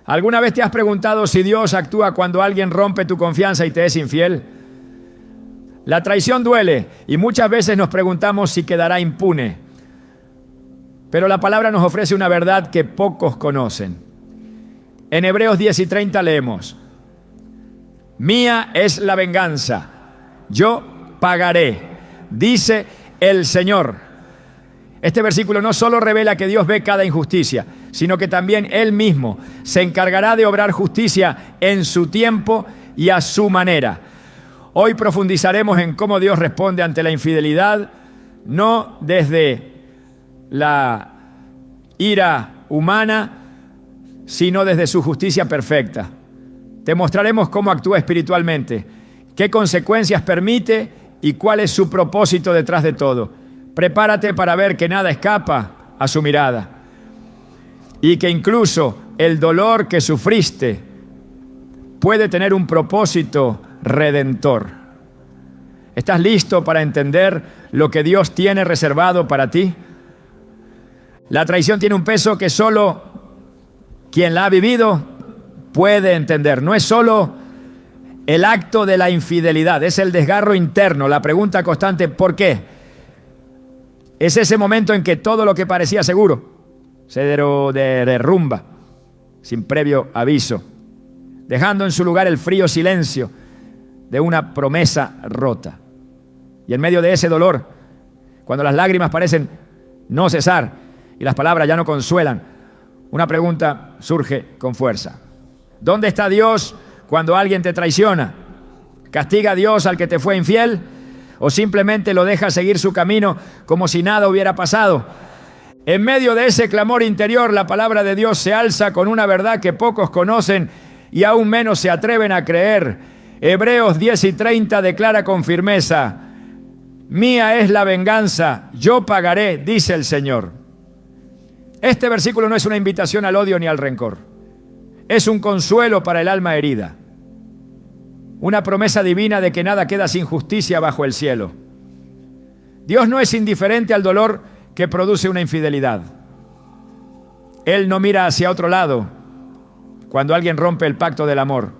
¿Alguna vez te has preguntado si Dios actúa cuando alguien rompe tu confianza y te es infiel? La traición duele y muchas veces nos preguntamos si quedará impune. Pero la palabra nos ofrece una verdad que pocos conocen. En Hebreos 10:30 leemos: Mía es la venganza, yo pagaré, dice el Señor. Este versículo no solo revela que Dios ve cada injusticia, sino que también Él mismo se encargará de obrar justicia en su tiempo y a su manera. Hoy profundizaremos en cómo Dios responde ante la infidelidad, no desde la ira humana, sino desde su justicia perfecta. Te mostraremos cómo actúa espiritualmente, qué consecuencias permite y cuál es su propósito detrás de todo. Prepárate para ver que nada escapa a su mirada y que incluso el dolor que sufriste puede tener un propósito redentor. ¿Estás listo para entender lo que Dios tiene reservado para ti? La traición tiene un peso que solo quien la ha vivido puede entender. No es solo el acto de la infidelidad, es el desgarro interno, la pregunta constante: ¿por qué? Es ese momento en que todo lo que parecía seguro se derrumba sin previo aviso, dejando en su lugar el frío silencio de una promesa rota. Y en medio de ese dolor, cuando las lágrimas parecen no cesar y las palabras ya no consuelan, una pregunta surge con fuerza: ¿dónde está Dios cuando alguien te traiciona? ¿Castiga a Dios al que te fue infiel? ¿O simplemente lo deja seguir su camino como si nada hubiera pasado? En medio de ese clamor interior, la palabra de Dios se alza con una verdad que pocos conocen y aún menos se atreven a creer. Hebreos 10:30 declara con firmeza: Mía es la venganza, yo pagaré, dice el Señor. Este versículo no es una invitación al odio ni al rencor. Es un consuelo para el alma herida. Una promesa divina de que nada queda sin justicia bajo el cielo. Dios no es indiferente al dolor que produce una infidelidad. Él no mira hacia otro lado cuando alguien rompe el pacto del amor,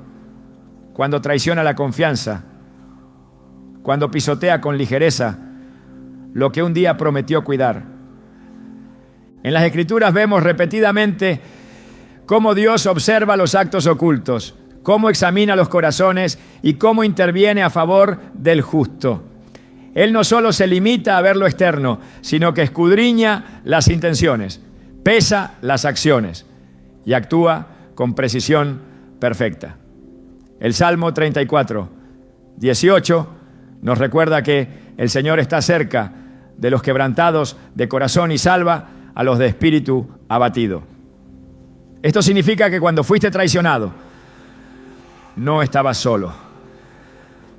cuando traiciona la confianza, cuando pisotea con ligereza lo que un día prometió cuidar. En las Escrituras vemos repetidamente cómo Dios observa los actos ocultos, cómo examina los corazones y cómo interviene a favor del justo. Él no solo se limita a ver lo externo, sino que escudriña las intenciones, pesa las acciones y actúa con precisión perfecta. El Salmo 34:18 nos recuerda que el Señor está cerca de los quebrantados de corazón y salva a los de espíritu abatido. Esto significa que cuando fuiste traicionado, no estabas solo.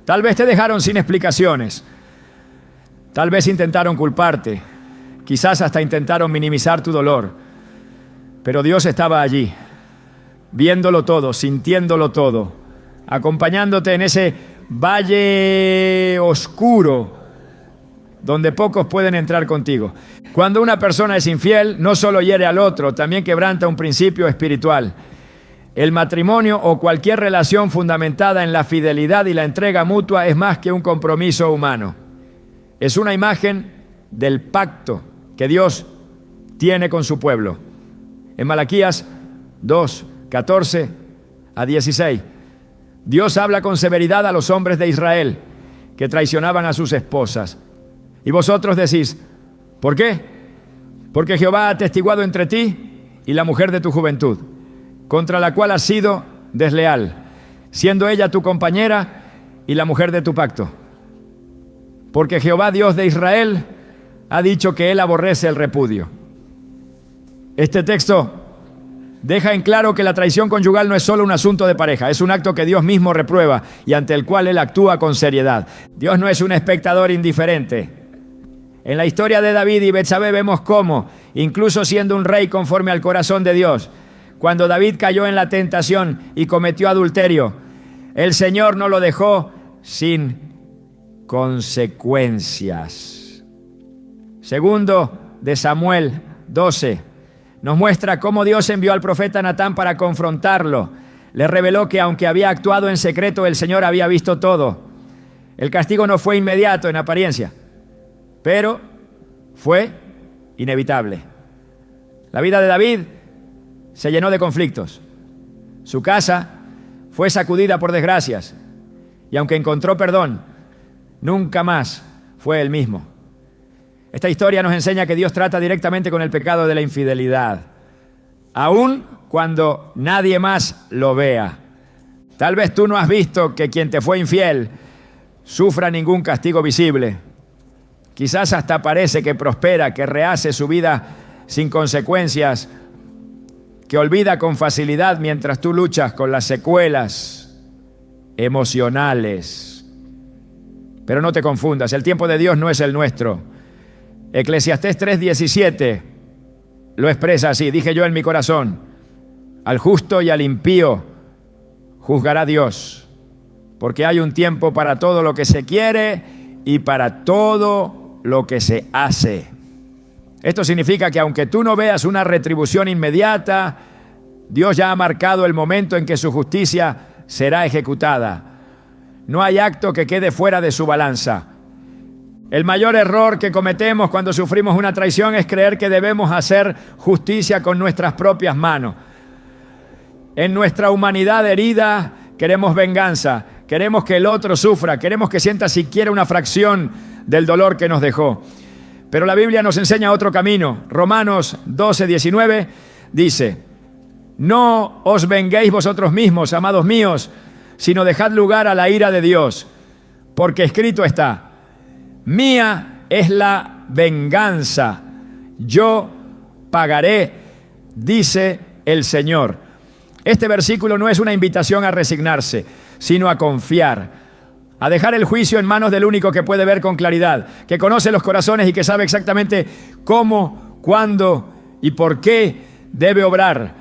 Tal vez te dejaron sin explicaciones. Tal vez intentaron culparte. Quizás hasta intentaron minimizar tu dolor. Pero Dios estaba allí, viéndolo todo, sintiéndolo todo, acompañándote en ese valle oscuro donde pocos pueden entrar contigo. Cuando una persona es infiel, no solo hiere al otro, también quebranta un principio espiritual. El matrimonio o cualquier relación fundamentada en la fidelidad y la entrega mutua es más que un compromiso humano. Es una imagen del pacto que Dios tiene con su pueblo. En Malaquías 2:14-16, Dios habla con severidad a los hombres de Israel que traicionaban a sus esposas. Y vosotros decís: ¿por qué? Porque Jehová ha atestiguado entre ti y la mujer de tu juventud, contra la cual has sido desleal, siendo ella tu compañera y la mujer de tu pacto. Porque Jehová, Dios de Israel, ha dicho que Él aborrece el repudio. Este texto deja en claro que la traición conyugal no es solo un asunto de pareja, es un acto que Dios mismo reprueba y ante el cual Él actúa con seriedad. Dios no es un espectador indiferente. En la historia de David y Betsabé vemos cómo, incluso siendo un rey conforme al corazón de Dios, cuando David cayó en la tentación y cometió adulterio, el Señor no lo dejó sin consecuencias. Segundo de Samuel 12, nos muestra cómo Dios envió al profeta Natán para confrontarlo. Le reveló que aunque había actuado en secreto, el Señor había visto todo. El castigo no fue inmediato en apariencia, pero fue inevitable. La vida de David se llenó de conflictos. Su casa fue sacudida por desgracias y aunque encontró perdón, nunca más fue el mismo. Esta historia nos enseña que Dios trata directamente con el pecado de la infidelidad, aun cuando nadie más lo vea. Tal vez tú no has visto que quien te fue infiel sufra ningún castigo visible. Quizás hasta parece que prospera, que rehace su vida sin consecuencias, que olvida con facilidad mientras tú luchas con las secuelas emocionales. Pero no te confundas, el tiempo de Dios no es el nuestro. Eclesiastés 3:17 lo expresa así: dije yo en mi corazón, al justo y al impío juzgará Dios, porque hay un tiempo para todo lo que se quiere y para todo lo que se hace. Esto significa que aunque tú no veas una retribución inmediata, Dios ya ha marcado el momento en que su justicia será ejecutada. No hay acto que quede fuera de su balanza. El mayor error que cometemos cuando sufrimos una traición es creer que debemos hacer justicia con nuestras propias manos. En nuestra humanidad herida queremos venganza, queremos que el otro sufra, queremos que sienta siquiera una fracción del dolor que nos dejó. Pero la Biblia nos enseña otro camino. Romanos 12:19 dice: no os venguéis vosotros mismos, amados míos, sino dejad lugar a la ira de Dios, porque escrito está: mía es la venganza, yo pagaré, dice el Señor. Este versículo no es una invitación a resignarse, sino a confiar, a dejar el juicio en manos del único que puede ver con claridad, que conoce los corazones y que sabe exactamente cómo, cuándo y por qué debe obrar.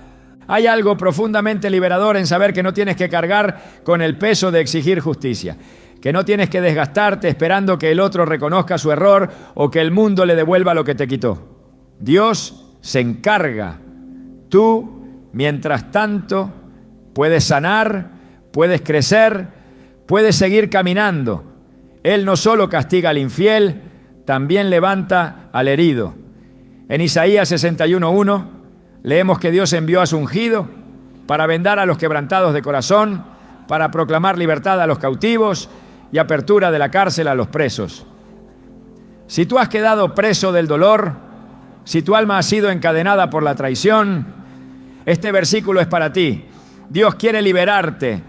Hay algo profundamente liberador en saber que no tienes que cargar con el peso de exigir justicia, que no tienes que desgastarte esperando que el otro reconozca su error o que el mundo le devuelva lo que te quitó. Dios se encarga. Tú, mientras tanto, puedes sanar, puedes crecer, puedes seguir caminando. Él no solo castiga al infiel, también levanta al herido. En Isaías 61:1 leemos que Dios envió a su ungido para vendar a los quebrantados de corazón, para proclamar libertad a los cautivos y apertura de la cárcel a los presos. Si tú has quedado preso del dolor, si tu alma ha sido encadenada por la traición, este versículo es para ti. Dios quiere liberarte.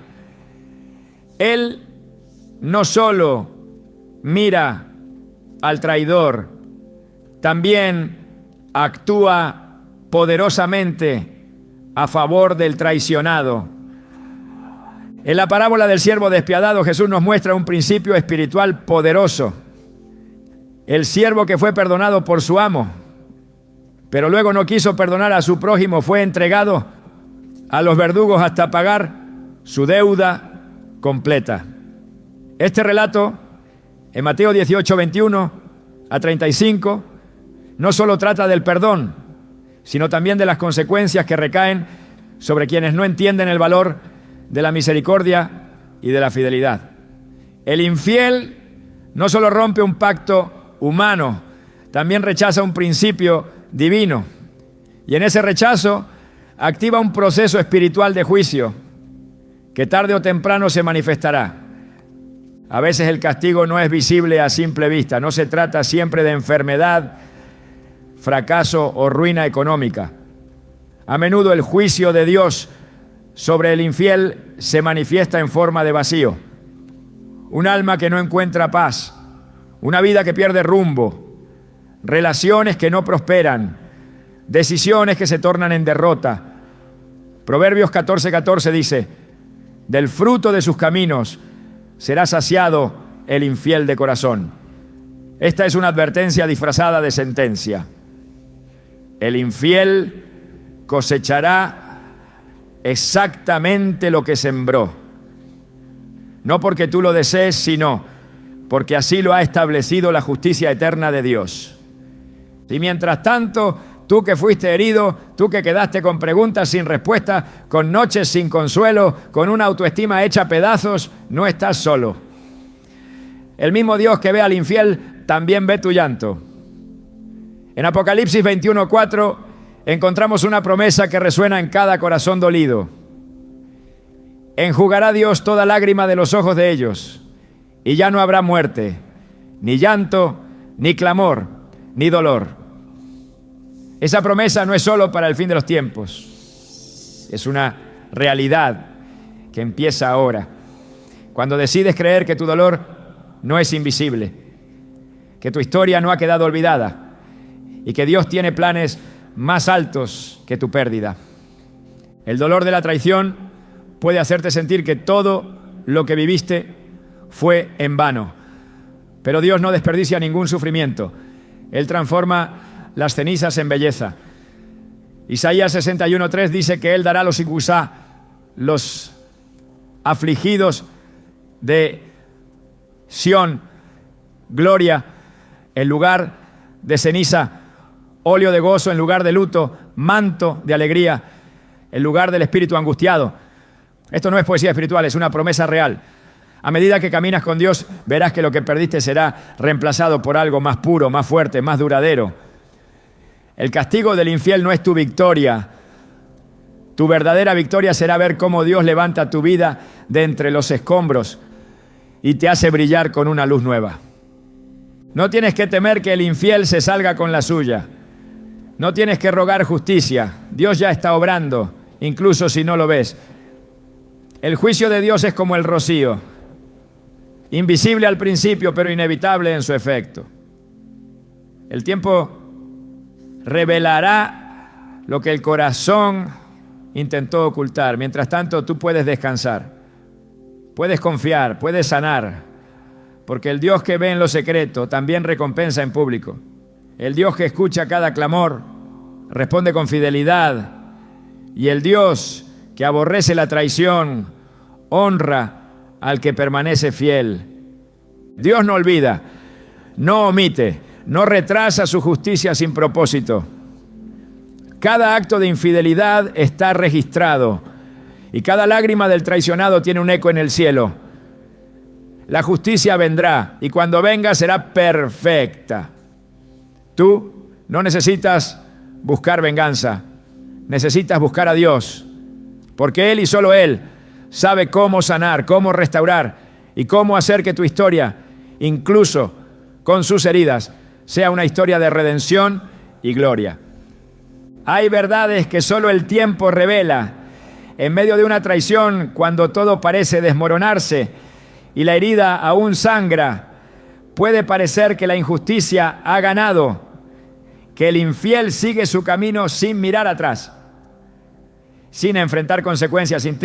Él no solo mira al traidor, también actúa poderosamente a favor del traicionado. En la parábola del siervo despiadado, Jesús nos muestra un principio espiritual poderoso. El siervo que fue perdonado por su amo, pero luego no quiso perdonar a su prójimo, fue entregado a los verdugos hasta pagar su deuda completa. Este relato, en Mateo 18:21 a 35, no solo trata del perdón, sino también de las consecuencias que recaen sobre quienes no entienden el valor de la misericordia y de la fidelidad. El infiel no solo rompe un pacto humano, también rechaza un principio divino. Y en ese rechazo activa un proceso espiritual de juicio que tarde o temprano se manifestará. A veces el castigo no es visible a simple vista, no se trata siempre de enfermedad, fracaso o ruina económica. A menudo el juicio de Dios sobre el infiel se manifiesta en forma de vacío. Un alma que no encuentra paz, una vida que pierde rumbo, relaciones que no prosperan, decisiones que se tornan en derrota. Proverbios 14:14 dice: del fruto de sus caminos será saciado el infiel de corazón. Esta es una advertencia disfrazada de sentencia. El infiel cosechará exactamente lo que sembró. No porque tú lo desees, sino porque así lo ha establecido la justicia eterna de Dios. Y mientras tanto Tú que fuiste herido, tú que quedaste con preguntas sin respuesta, con noches sin consuelo, con una autoestima hecha a pedazos, no estás solo. El mismo Dios que ve al infiel también ve tu llanto. En Apocalipsis 21:4 encontramos una promesa que resuena en cada corazón dolido. Enjugará Dios toda lágrima de los ojos de ellos, y ya no habrá muerte, ni llanto, ni clamor, ni dolor. Esa promesa no es solo para el fin de los tiempos, es una realidad que empieza ahora. Cuando decides creer que tu dolor no es invisible, que tu historia no ha quedado olvidada y que Dios tiene planes más altos que tu pérdida. El dolor de la traición puede hacerte sentir que todo lo que viviste fue en vano, pero Dios no desperdicia ningún sufrimiento. Él transforma las cenizas en belleza. Isaías 61:3 dice que Él dará a los Icusá, los afligidos de Sión, gloria en lugar de ceniza, óleo de gozo en lugar de luto, manto de alegría en lugar del espíritu angustiado. Esto no es poesía espiritual, es una promesa real. A medida que caminas con Dios, verás que lo que perdiste será reemplazado por algo más puro, más fuerte, más duradero. El castigo del infiel no es tu victoria. Tu verdadera victoria será ver cómo Dios levanta tu vida de entre los escombros y te hace brillar con una luz nueva. No tienes que temer que el infiel se salga con la suya. No tienes que rogar justicia. Dios ya está obrando, incluso si no lo ves. El juicio de Dios es como el rocío, invisible al principio, pero inevitable en su efecto. El tiempo revelará lo que el corazón intentó ocultar. Mientras tanto, tú puedes descansar, puedes confiar, puedes sanar, porque el Dios que ve en lo secreto también recompensa en público. El Dios que escucha cada clamor responde con fidelidad, y el Dios que aborrece la traición honra al que permanece fiel. Dios no olvida, no omite, no retrasa su justicia sin propósito. Cada acto de infidelidad está registrado y cada lágrima del traicionado tiene un eco en el cielo. La justicia vendrá y cuando venga será perfecta. Tú no necesitas buscar venganza, necesitas buscar a Dios, porque Él y solo Él sabe cómo sanar, cómo restaurar y cómo hacer que tu historia, incluso con sus heridas, sea una historia de redención y gloria. Hay verdades que solo el tiempo revela. En medio de una traición, cuando todo parece desmoronarse y la herida aún sangra, puede parecer que la injusticia ha ganado, que el infiel sigue su camino sin mirar atrás, sin enfrentar consecuencias, sin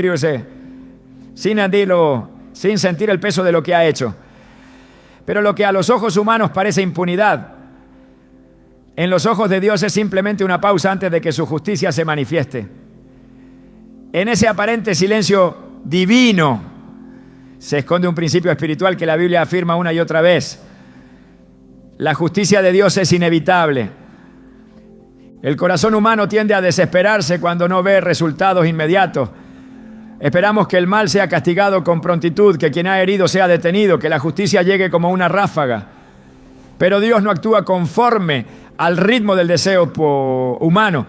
sentir el peso de lo que ha hecho. Pero lo que a los ojos humanos parece impunidad, en los ojos de Dios es simplemente una pausa antes de que su justicia se manifieste. En ese aparente silencio divino se esconde un principio espiritual que la Biblia afirma una y otra vez. La justicia de Dios es inevitable. El corazón humano tiende a desesperarse cuando no ve resultados inmediatos. Esperamos que el mal sea castigado con prontitud, que quien ha herido sea detenido, que la justicia llegue como una ráfaga. Pero Dios no actúa conforme al ritmo del deseo humano,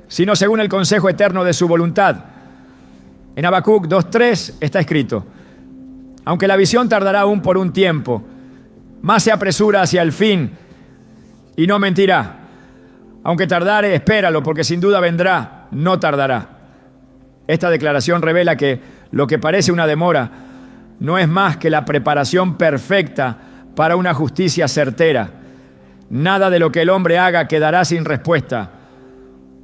sino según el consejo eterno de su voluntad. En Habacuc 2:3 está escrito: aunque la visión tardará aún por un tiempo, más se apresura hacia el fin y no mentirá. Aunque tardare, espéralo, porque sin duda vendrá, no tardará. Esta declaración revela que lo que parece una demora no es más que la preparación perfecta para una justicia certera. Nada de lo que el hombre haga quedará sin respuesta,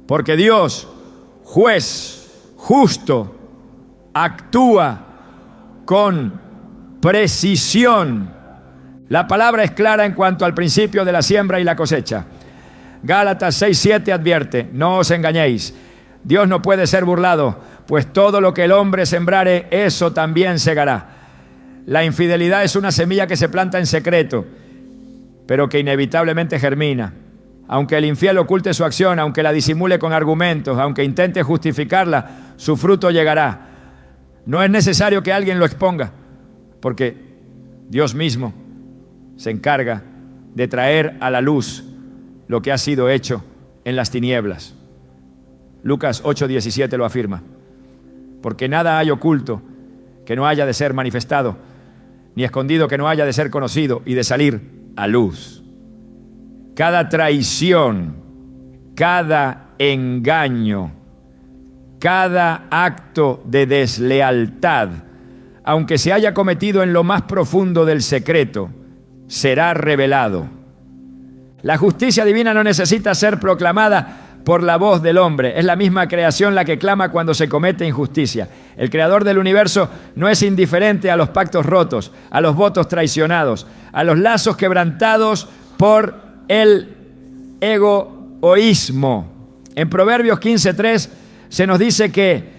porque Dios, juez justo, actúa con precisión. La palabra es clara en cuanto al principio de la siembra y la cosecha. Gálatas 6:7 advierte: no os engañéis, Dios no puede ser burlado, pues todo lo que el hombre sembrare, eso también segará. La infidelidad es una semilla que se planta en secreto, pero que inevitablemente germina. Aunque el infiel oculte su acción, aunque la disimule con argumentos, aunque intente justificarla, su fruto llegará. No es necesario que alguien lo exponga, porque Dios mismo se encarga de traer a la luz lo que ha sido hecho en las tinieblas. Lucas 8:17 lo afirma. Porque nada hay oculto que no haya de ser manifestado, ni escondido que no haya de ser conocido y de salir a luz. Cada traición, cada engaño, cada acto de deslealtad, aunque se haya cometido en lo más profundo del secreto, será revelado. La justicia divina no necesita ser proclamada por la voz del hombre. Es la misma creación la que clama cuando se comete injusticia. El creador del universo no es indiferente a los pactos rotos, a los votos traicionados, a los lazos quebrantados por el egoísmo. En Proverbios 15:3 se nos dice que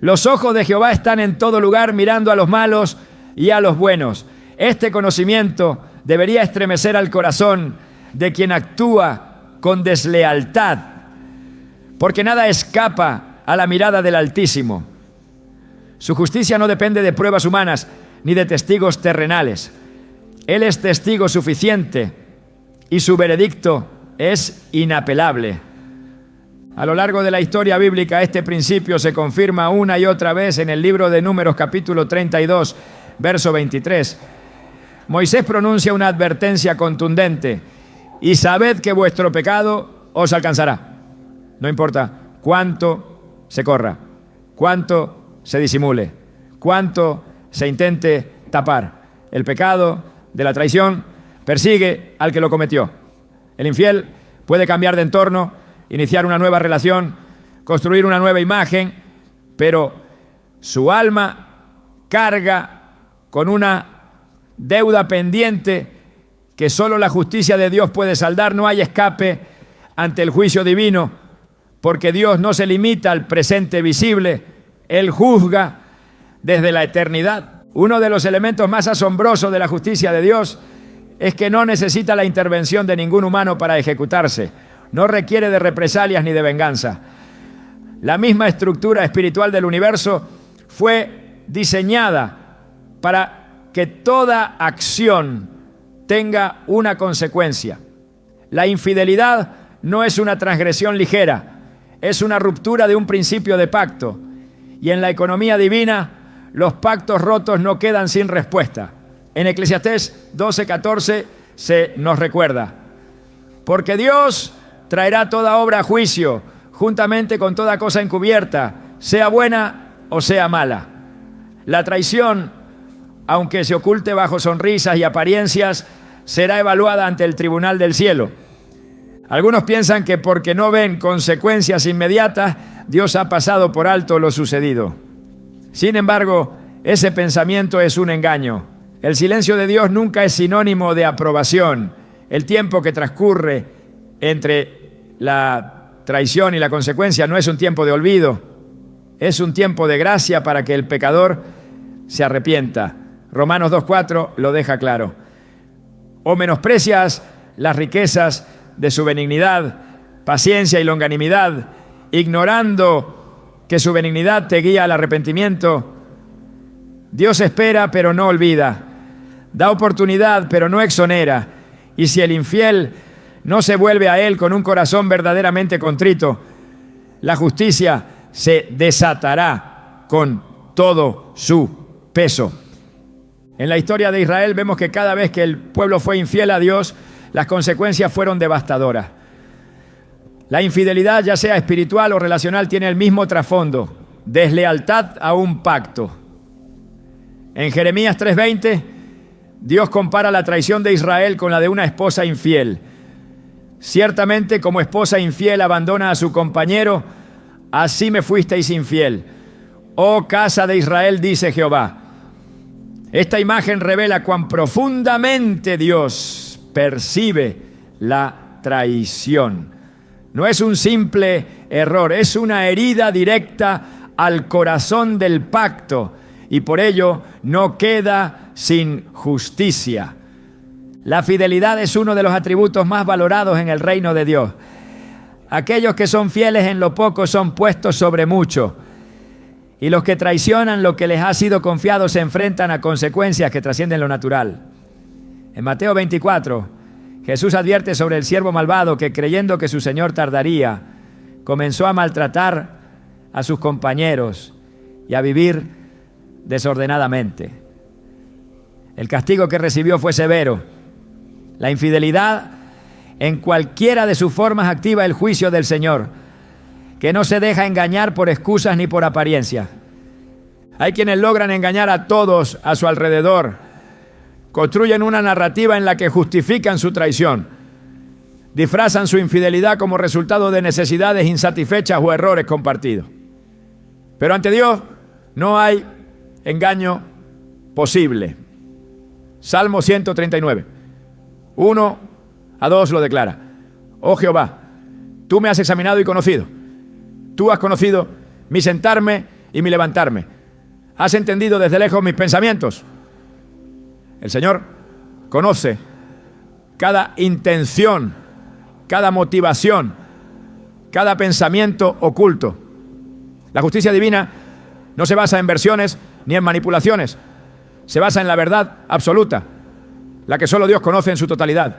los ojos de Jehová están en todo lugar, mirando a los malos y a los buenos. Este conocimiento debería estremecer al corazón de quien actúa con deslealtad, porque nada escapa a la mirada del Altísimo. Su justicia no depende de pruebas humanas ni de testigos terrenales. Él es testigo suficiente y su veredicto es inapelable. A lo largo de la historia bíblica, este principio se confirma una y otra vez en el libro de Números, capítulo 32, verso 23. Moisés pronuncia una advertencia contundente: y sabed que vuestro pecado os alcanzará. No importa cuánto se corra, cuánto se disimule, cuánto se intente tapar. El pecado de la traición persigue al que lo cometió. El infiel puede cambiar de entorno, iniciar una nueva relación, construir una nueva imagen, pero su alma carga con una deuda pendiente que solo la justicia de Dios puede saldar. No hay escape ante el juicio divino, porque Dios no se limita al presente visible, Él juzga desde la eternidad. Uno de los elementos más asombrosos de la justicia de Dios es que no necesita la intervención de ningún humano para ejecutarse. No requiere de represalias ni de venganza. La misma estructura espiritual del universo fue diseñada para que toda acción tenga una consecuencia. La infidelidad no es una transgresión ligera, es una ruptura de un principio de pacto. Y en la economía divina, los pactos rotos no quedan sin respuesta. En Eclesiastés 12:14 se nos recuerda: porque Dios traerá toda obra a juicio, juntamente con toda cosa encubierta, sea buena o sea mala. La traición, aunque se oculte bajo sonrisas y apariencias, será evaluada ante el tribunal del cielo. Algunos piensan que porque no ven consecuencias inmediatas, Dios ha pasado por alto lo sucedido. Sin embargo, ese pensamiento es un engaño. El silencio de Dios nunca es sinónimo de aprobación. El tiempo que transcurre entre la traición y la consecuencia no es un tiempo de olvido, es un tiempo de gracia para que el pecador se arrepienta. Romanos 2:4 lo deja claro. O menosprecias las riquezas de su benignidad, paciencia y longanimidad, ignorando que su benignidad te guía al arrepentimiento. Dios espera, pero no olvida. Da oportunidad, pero no exonera. Y si el infiel no se vuelve a Él con un corazón verdaderamente contrito, la justicia se desatará con todo su peso. En la historia de Israel vemos que cada vez que el pueblo fue infiel a Dios, las consecuencias fueron devastadoras. La infidelidad, ya sea espiritual o relacional, tiene el mismo trasfondo: deslealtad a un pacto. En Jeremías 3:20, Dios compara la traición de Israel con la de una esposa infiel. Ciertamente, como esposa infiel abandona a su compañero, así me fuisteis infiel, oh casa de Israel, dice Jehová. Esta imagen revela cuán profundamente Dios percibe la traición. No es un simple error, es una herida directa al corazón del pacto, y por ello no queda sin justicia. La fidelidad es uno de los atributos más valorados en el reino de Dios. Aquellos que son fieles en lo poco son puestos sobre mucho. Y los que traicionan lo que les ha sido confiado se enfrentan a consecuencias que trascienden lo natural. En Mateo 24, Jesús advierte sobre el siervo malvado que, creyendo que su señor tardaría, comenzó a maltratar a sus compañeros y a vivir desordenadamente. El castigo que recibió fue severo. La infidelidad, en cualquiera de sus formas, activa el juicio del Señor, que no se deja engañar por excusas ni por apariencias. Hay quienes logran engañar a todos a su alrededor. Construyen una narrativa en la que justifican su traición. Disfrazan su infidelidad como resultado de necesidades insatisfechas o errores compartidos. Pero ante Dios no hay engaño posible. Salmo 139, 1 a 2 lo declara. Oh Jehová, tú me has examinado y conocido. Tú has conocido mi sentarme y mi levantarme. Has entendido desde lejos mis pensamientos. El Señor conoce cada intención, cada motivación, cada pensamiento oculto. La justicia divina no se basa en versiones ni en manipulaciones. Se basa en la verdad absoluta, la que solo Dios conoce en su totalidad.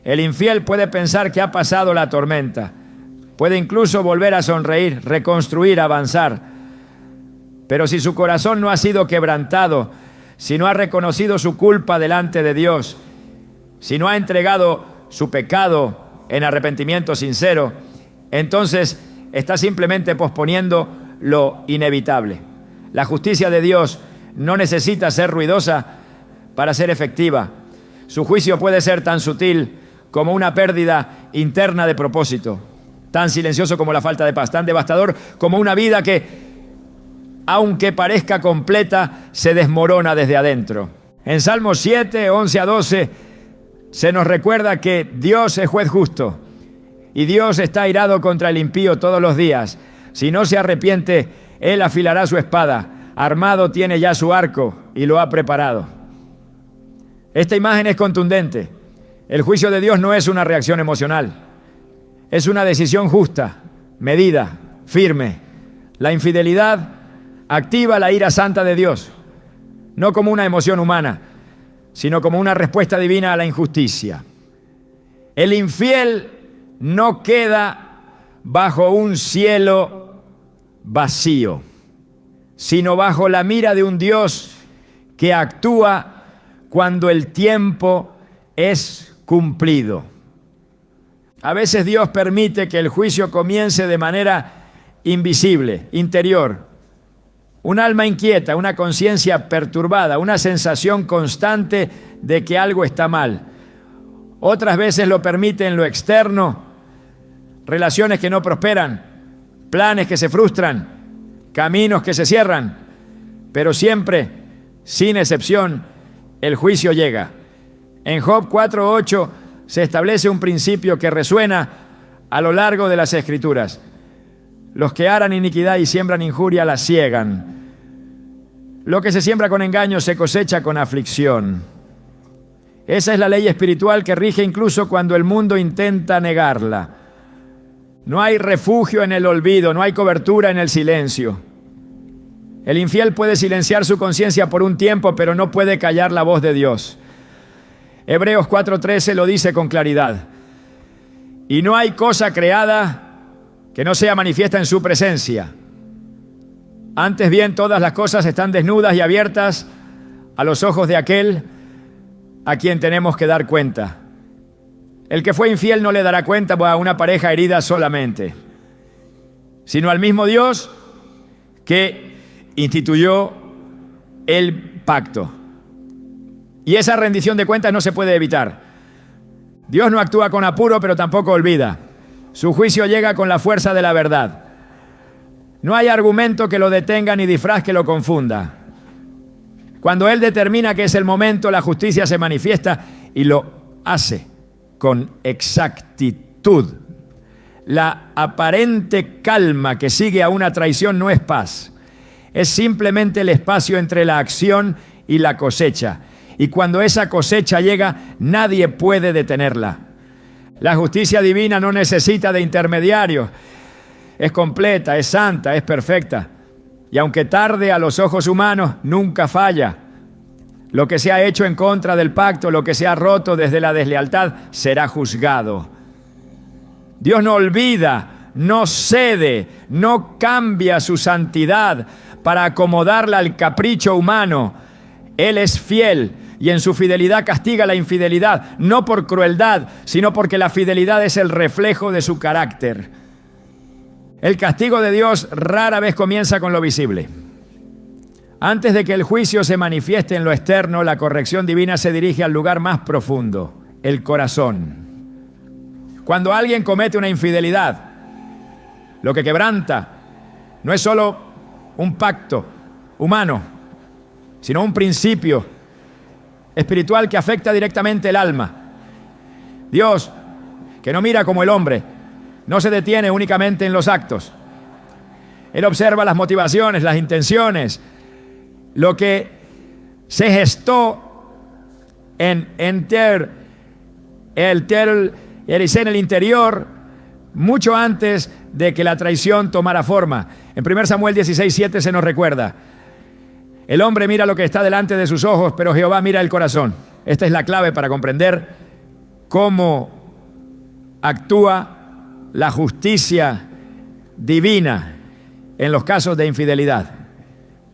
El infiel puede pensar que ha pasado la tormenta. Puede incluso volver a sonreír, reconstruir, avanzar. Pero si su corazón no ha sido quebrantado, si no ha reconocido su culpa delante de Dios, si no ha entregado su pecado en arrepentimiento sincero, entonces está simplemente posponiendo lo inevitable. La justicia de Dios no necesita ser ruidosa para ser efectiva. Su juicio puede ser tan sutil como una pérdida interna de propósito, tan silencioso como la falta de paz, tan devastador como una vida que, aunque parezca completa, se desmorona desde adentro. En Salmos 7, 11 a 12, se nos recuerda que Dios es juez justo y Dios está airado contra el impío todos los días. Si no se arrepiente, Él afilará su espada. Armado tiene ya su arco y lo ha preparado. Esta imagen es contundente. El juicio de Dios no es una reacción emocional. Es una decisión justa, medida, firme. La infidelidad activa la ira santa de Dios, no como una emoción humana, sino como una respuesta divina a la injusticia. El infiel no queda bajo un cielo vacío, sino bajo la mira de un Dios que actúa cuando el tiempo es cumplido. A veces Dios permite que el juicio comience de manera invisible, interior. Un alma inquieta, una conciencia perturbada, una sensación constante de que algo está mal. Otras veces lo permite en lo externo, relaciones que no prosperan, planes que se frustran, caminos que se cierran, pero siempre, sin excepción, el juicio llega. En Job 4:8 se establece un principio que resuena a lo largo de las Escrituras. Los que aran iniquidad y siembran injuria la ciegan. Lo que se siembra con engaño se cosecha con aflicción. Esa es la ley espiritual que rige incluso cuando el mundo intenta negarla. No hay refugio en el olvido, no hay cobertura en el silencio. El infiel puede silenciar su conciencia por un tiempo, pero no puede callar la voz de Dios. Hebreos 4:13 lo dice con claridad. Y no hay cosa creada que no sea manifiesta en su presencia. Antes bien, todas las cosas están desnudas y abiertas a los ojos de aquel a quien tenemos que dar cuenta. El que fue infiel no le dará cuenta a una pareja herida solamente, sino al mismo Dios que instituyó el pacto. Y esa rendición de cuentas no se puede evitar. Dios no actúa con apuro, pero tampoco olvida. Su juicio llega con la fuerza de la verdad. No hay argumento que lo detenga ni disfraz que lo confunda. Cuando Él determina que es el momento, la justicia se manifiesta y lo hace con exactitud. La aparente calma que sigue a una traición no es paz. Es simplemente el espacio entre la acción y la cosecha. Y cuando esa cosecha llega, nadie puede detenerla. La justicia divina no necesita de intermediarios. Es completa, es santa, es perfecta. Y aunque tarde a los ojos humanos, nunca falla. Lo que se ha hecho en contra del pacto, lo que se ha roto desde la deslealtad, será juzgado. Dios no olvida, no cede, no cambia su santidad para acomodarla al capricho humano. Él es fiel y en su fidelidad castiga la infidelidad, no por crueldad, sino porque la fidelidad es el reflejo de su carácter. El castigo de Dios rara vez comienza con lo visible. Antes de que el juicio se manifieste en lo externo, la corrección divina se dirige al lugar más profundo, el corazón. Cuando alguien comete una infidelidad, lo que quebranta no es solo un pacto humano, sino un principio espiritual que afecta directamente el alma. Dios, que no mira como el hombre, no se detiene únicamente en los actos. Él observa las motivaciones, las intenciones, lo que se gestó en el interior mucho antes de que la traición tomara forma. En 1 Samuel 16:7 se nos recuerda: el hombre mira lo que está delante de sus ojos, pero Jehová mira el corazón. Esta es la clave para comprender cómo actúa la justicia divina en los casos de infidelidad.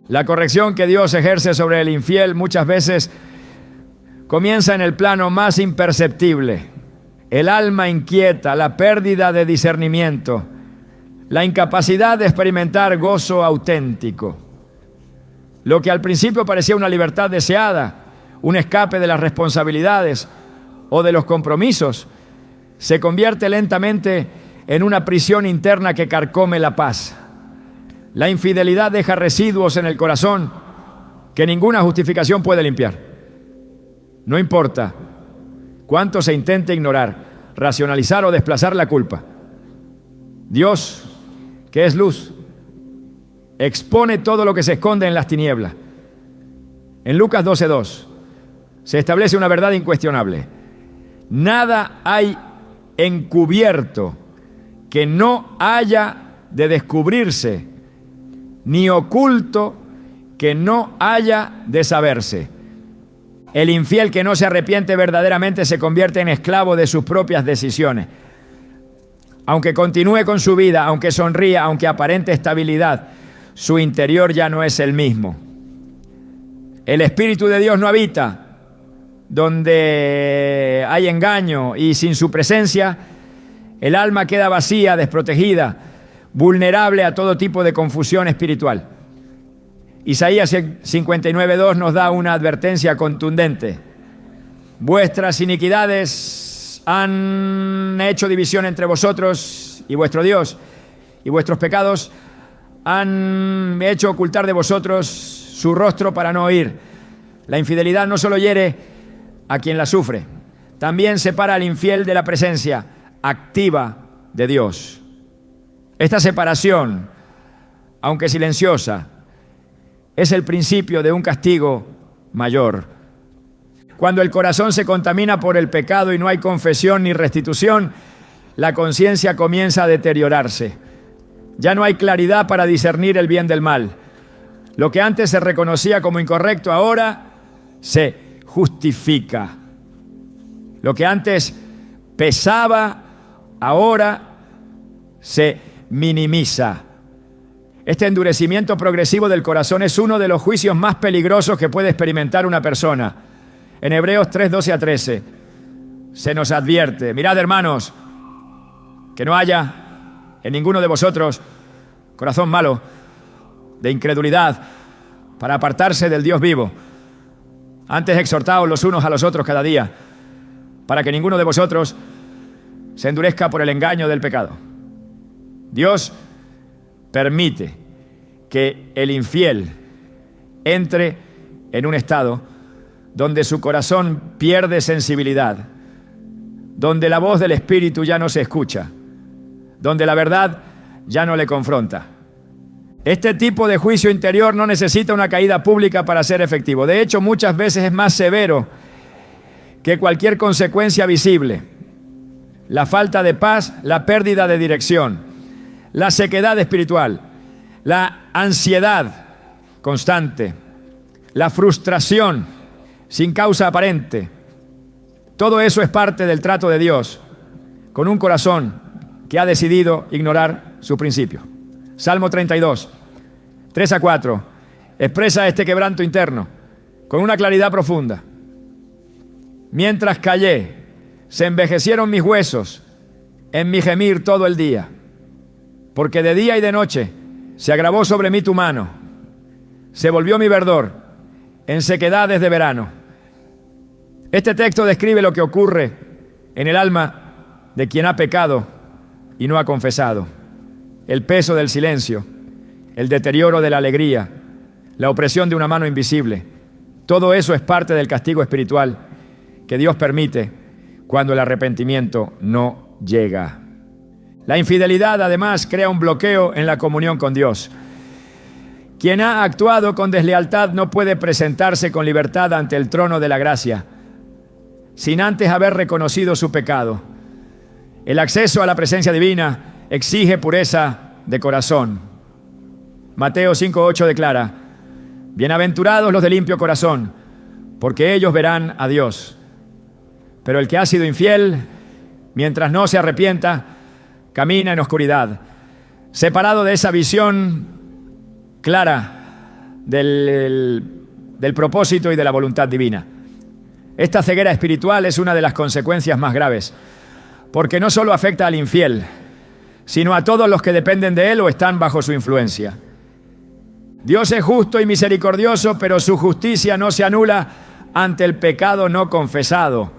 La corrección que Dios ejerce sobre el infiel muchas veces comienza en el plano más imperceptible. El alma inquieta, la pérdida de discernimiento, la incapacidad de experimentar gozo auténtico. Lo que al principio parecía una libertad deseada, un escape de las responsabilidades o de los compromisos, se convierte lentamente en una prisión interna que carcome la paz. La infidelidad deja residuos en el corazón que ninguna justificación puede limpiar. No importa cuánto se intente ignorar, racionalizar o desplazar la culpa. Dios, que es luz, expone todo lo que se esconde en las tinieblas. En Lucas 12:2 se establece una verdad incuestionable: nada hay encubierto que no haya de descubrirse, ni oculto que no haya de saberse. El infiel que no se arrepiente verdaderamente se convierte en esclavo de sus propias decisiones. Aunque continúe con su vida, aunque sonría, aunque aparente estabilidad, su interior ya no es el mismo. El Espíritu de Dios no habita donde hay engaño, y sin su presencia el alma queda vacía, desprotegida, vulnerable a todo tipo de confusión espiritual. Isaías 59:2 nos da una advertencia contundente: vuestras iniquidades han hecho división entre vosotros y vuestro Dios, y vuestros pecados han hecho ocultar de vosotros su rostro para no oír. La infidelidad no solo hiere a quien la sufre, también separa al infiel de la presencia activa de Dios. Esta separación, aunque silenciosa, es el principio de un castigo mayor. Cuando el corazón se contamina por el pecado y no hay confesión ni restitución, la conciencia comienza a deteriorarse. Ya no hay claridad para discernir el bien del mal. Lo que antes se reconocía como incorrecto, ahora se justifica. Lo que antes pesaba, ahora se minimiza. Este endurecimiento progresivo del corazón es uno de los juicios más peligrosos que puede experimentar una persona. En Hebreos 3:12-13 se nos advierte: mirad, hermanos, que no haya en ninguno de vosotros corazón malo de incredulidad para apartarse del Dios vivo. Antes exhortaos los unos a los otros cada día, para que ninguno de vosotros se endurezca por el engaño del pecado. Dios permite que el infiel entre en un estado donde su corazón pierde sensibilidad, donde la voz del Espíritu ya no se escucha, donde la verdad ya no le confronta. Este tipo de juicio interior no necesita una caída pública para ser efectivo. De hecho, muchas veces es más severo que cualquier consecuencia visible. La falta de paz, la pérdida de dirección, la sequedad espiritual, la ansiedad constante, la frustración sin causa aparente. Todo eso es parte del trato de Dios con un corazón que ha decidido ignorar su principio. Salmo 32, 3-4, expresa este quebranto interno con una claridad profunda. Mientras callé, se envejecieron mis huesos en mi gemir todo el día, porque de día y de noche se agravó sobre mí tu mano, se volvió mi verdor en sequedades de verano. Este texto describe lo que ocurre en el alma de quien ha pecado y no ha confesado. El peso del silencio, el deterioro de la alegría, la opresión de una mano invisible. Todo eso es parte del castigo espiritual que Dios permite cuando el arrepentimiento no llega. La infidelidad, además, crea un bloqueo en la comunión con Dios. Quien ha actuado con deslealtad no puede presentarse con libertad ante el trono de la gracia, sin antes haber reconocido su pecado. El acceso a la presencia divina exige pureza de corazón. Mateo 5:8 declara: bienaventurados los de limpio corazón, porque ellos verán a Dios. Pero el que ha sido infiel, mientras no se arrepienta, camina en oscuridad, separado de esa visión clara del propósito y de la voluntad divina. Esta ceguera espiritual es una de las consecuencias más graves, porque no solo afecta al infiel, sino a todos los que dependen de él o están bajo su influencia. Dios es justo y misericordioso, pero su justicia no se anula ante el pecado no confesado.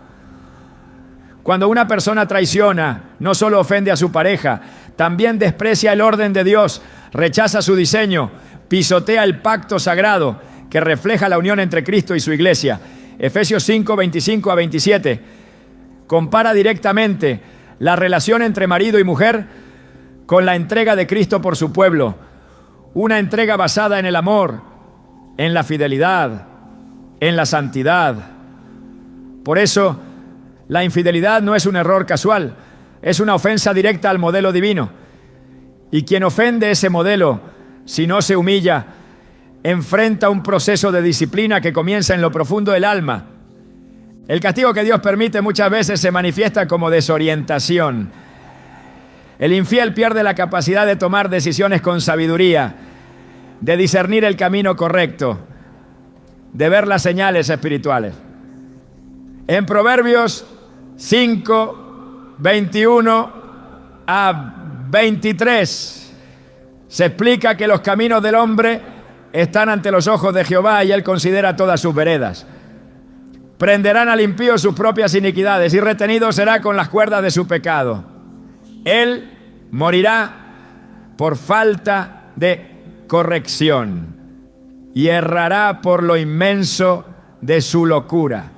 Cuando una persona traiciona, no solo ofende a su pareja, también desprecia el orden de Dios, rechaza su diseño, pisotea el pacto sagrado que refleja la unión entre Cristo y su iglesia. Efesios 5:25-27 compara directamente la relación entre marido y mujer con la entrega de Cristo por su pueblo. Una entrega basada en el amor, en la fidelidad, en la santidad. Por eso, la infidelidad no es un error casual, es una ofensa directa al modelo divino. Y quien ofende ese modelo, si no se humilla, enfrenta un proceso de disciplina que comienza en lo profundo del alma. El castigo que Dios permite muchas veces se manifiesta como desorientación. El infiel pierde la capacidad de tomar decisiones con sabiduría, de discernir el camino correcto, de ver las señales espirituales. En Proverbios 5, 21 a 23 se explica que los caminos del hombre están ante los ojos de Jehová y él considera todas sus veredas. Prenderán al impío sus propias iniquidades y retenido será con las cuerdas de su pecado. Él morirá por falta de corrección y errará por lo inmenso de su locura.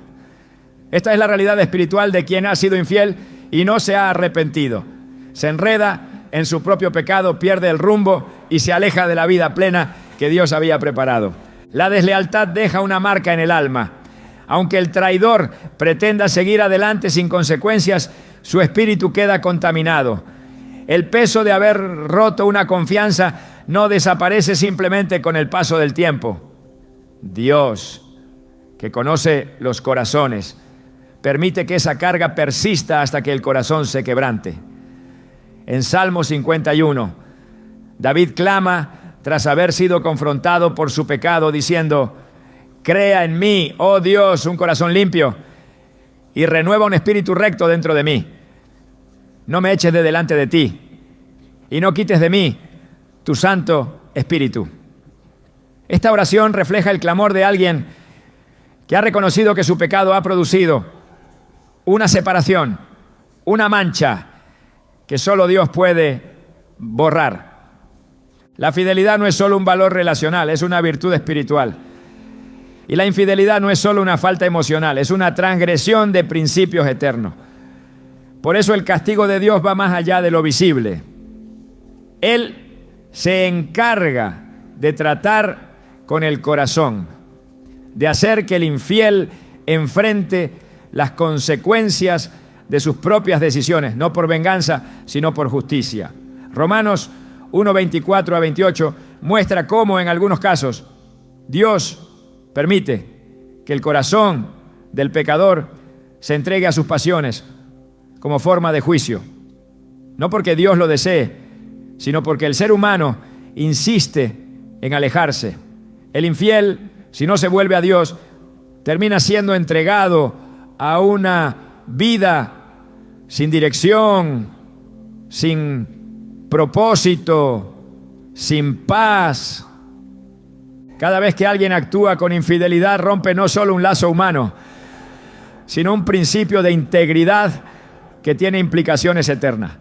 Esta es la realidad espiritual de quien ha sido infiel y no se ha arrepentido. Se enreda en su propio pecado, pierde el rumbo y se aleja de la vida plena que Dios había preparado. La deslealtad deja una marca en el alma. Aunque el traidor pretenda seguir adelante sin consecuencias, su espíritu queda contaminado. El peso de haber roto una confianza no desaparece simplemente con el paso del tiempo. Dios, que conoce los corazones, permite que esa carga persista hasta que el corazón se quebrante. En Salmo 51, David clama tras haber sido confrontado por su pecado, diciendo: crea en mí, oh Dios, un corazón limpio y renueva un espíritu recto dentro de mí. No me eches de delante de ti y no quites de mí tu santo espíritu. Esta oración refleja el clamor de alguien que ha reconocido que su pecado ha producido una separación, una mancha que solo Dios puede borrar. La fidelidad no es solo un valor relacional, es una virtud espiritual. Y la infidelidad no es solo una falta emocional, es una transgresión de principios eternos. Por eso el castigo de Dios va más allá de lo visible. Él se encarga de tratar con el corazón, de hacer que el infiel enfrente las consecuencias de sus propias decisiones, no por venganza, sino por justicia. Romanos 1:24 a 28 muestra cómo en algunos casos Dios permite que el corazón del pecador se entregue a sus pasiones como forma de juicio. No porque Dios lo desee, sino porque el ser humano insiste en alejarse. El infiel, si no se vuelve a Dios, termina siendo entregado a una vida sin dirección, sin propósito, sin paz. Cada vez que alguien actúa con infidelidad, rompe no solo un lazo humano, sino un principio de integridad que tiene implicaciones eternas.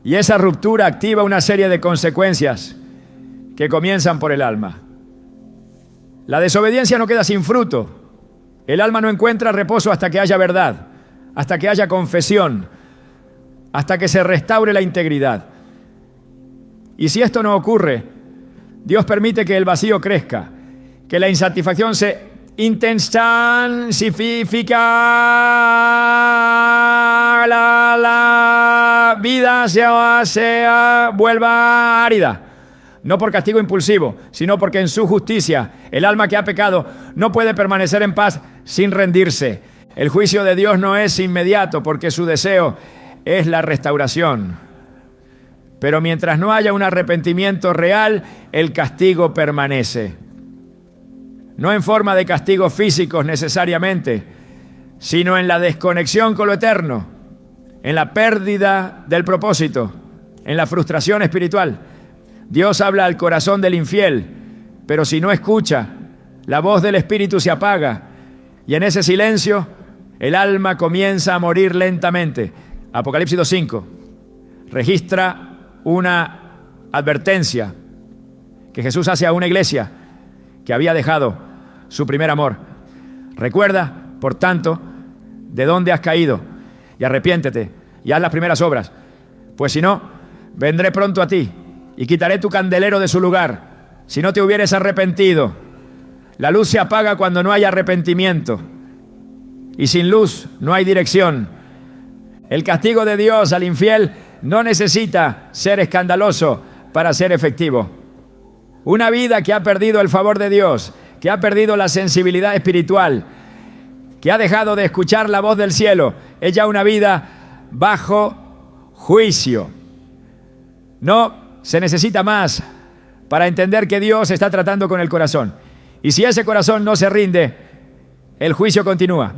Y esa ruptura activa una serie de consecuencias que comienzan por el alma. La desobediencia no queda sin fruto. El alma no encuentra reposo hasta que haya verdad, hasta que haya confesión, hasta que se restaure la integridad. Y si esto no ocurre, Dios permite que el vacío crezca, que la insatisfacción se intensifica, la vida se vuelva árida. No por castigo impulsivo, sino porque en su justicia el alma que ha pecado no puede permanecer en paz sin rendirse. El juicio de Dios no es inmediato porque su deseo es la restauración. Pero mientras no haya un arrepentimiento real, el castigo permanece. No en forma de castigos físicos necesariamente, sino en la desconexión con lo eterno, en la pérdida del propósito, en la frustración espiritual. Dios habla al corazón del infiel, pero si no escucha, la voz del Espíritu se apaga y en ese silencio el alma comienza a morir lentamente. Apocalipsis 2:5 registra una advertencia que Jesús hace a una iglesia que había dejado su primer amor. Recuerda, por tanto, de dónde has caído y arrepiéntete y haz las primeras obras, pues si no, vendré pronto a ti y quitaré tu candelero de su lugar. Si no te hubieres arrepentido, la luz se apaga cuando no hay arrepentimiento y sin luz no hay dirección. El castigo de Dios al infiel no necesita ser escandaloso para ser efectivo. Una vida que ha perdido el favor de Dios, que ha perdido la sensibilidad espiritual, que ha dejado de escuchar la voz del cielo, es ya una vida bajo juicio. No se necesita más para entender que Dios está tratando con el corazón. Y si ese corazón no se rinde, el juicio continúa.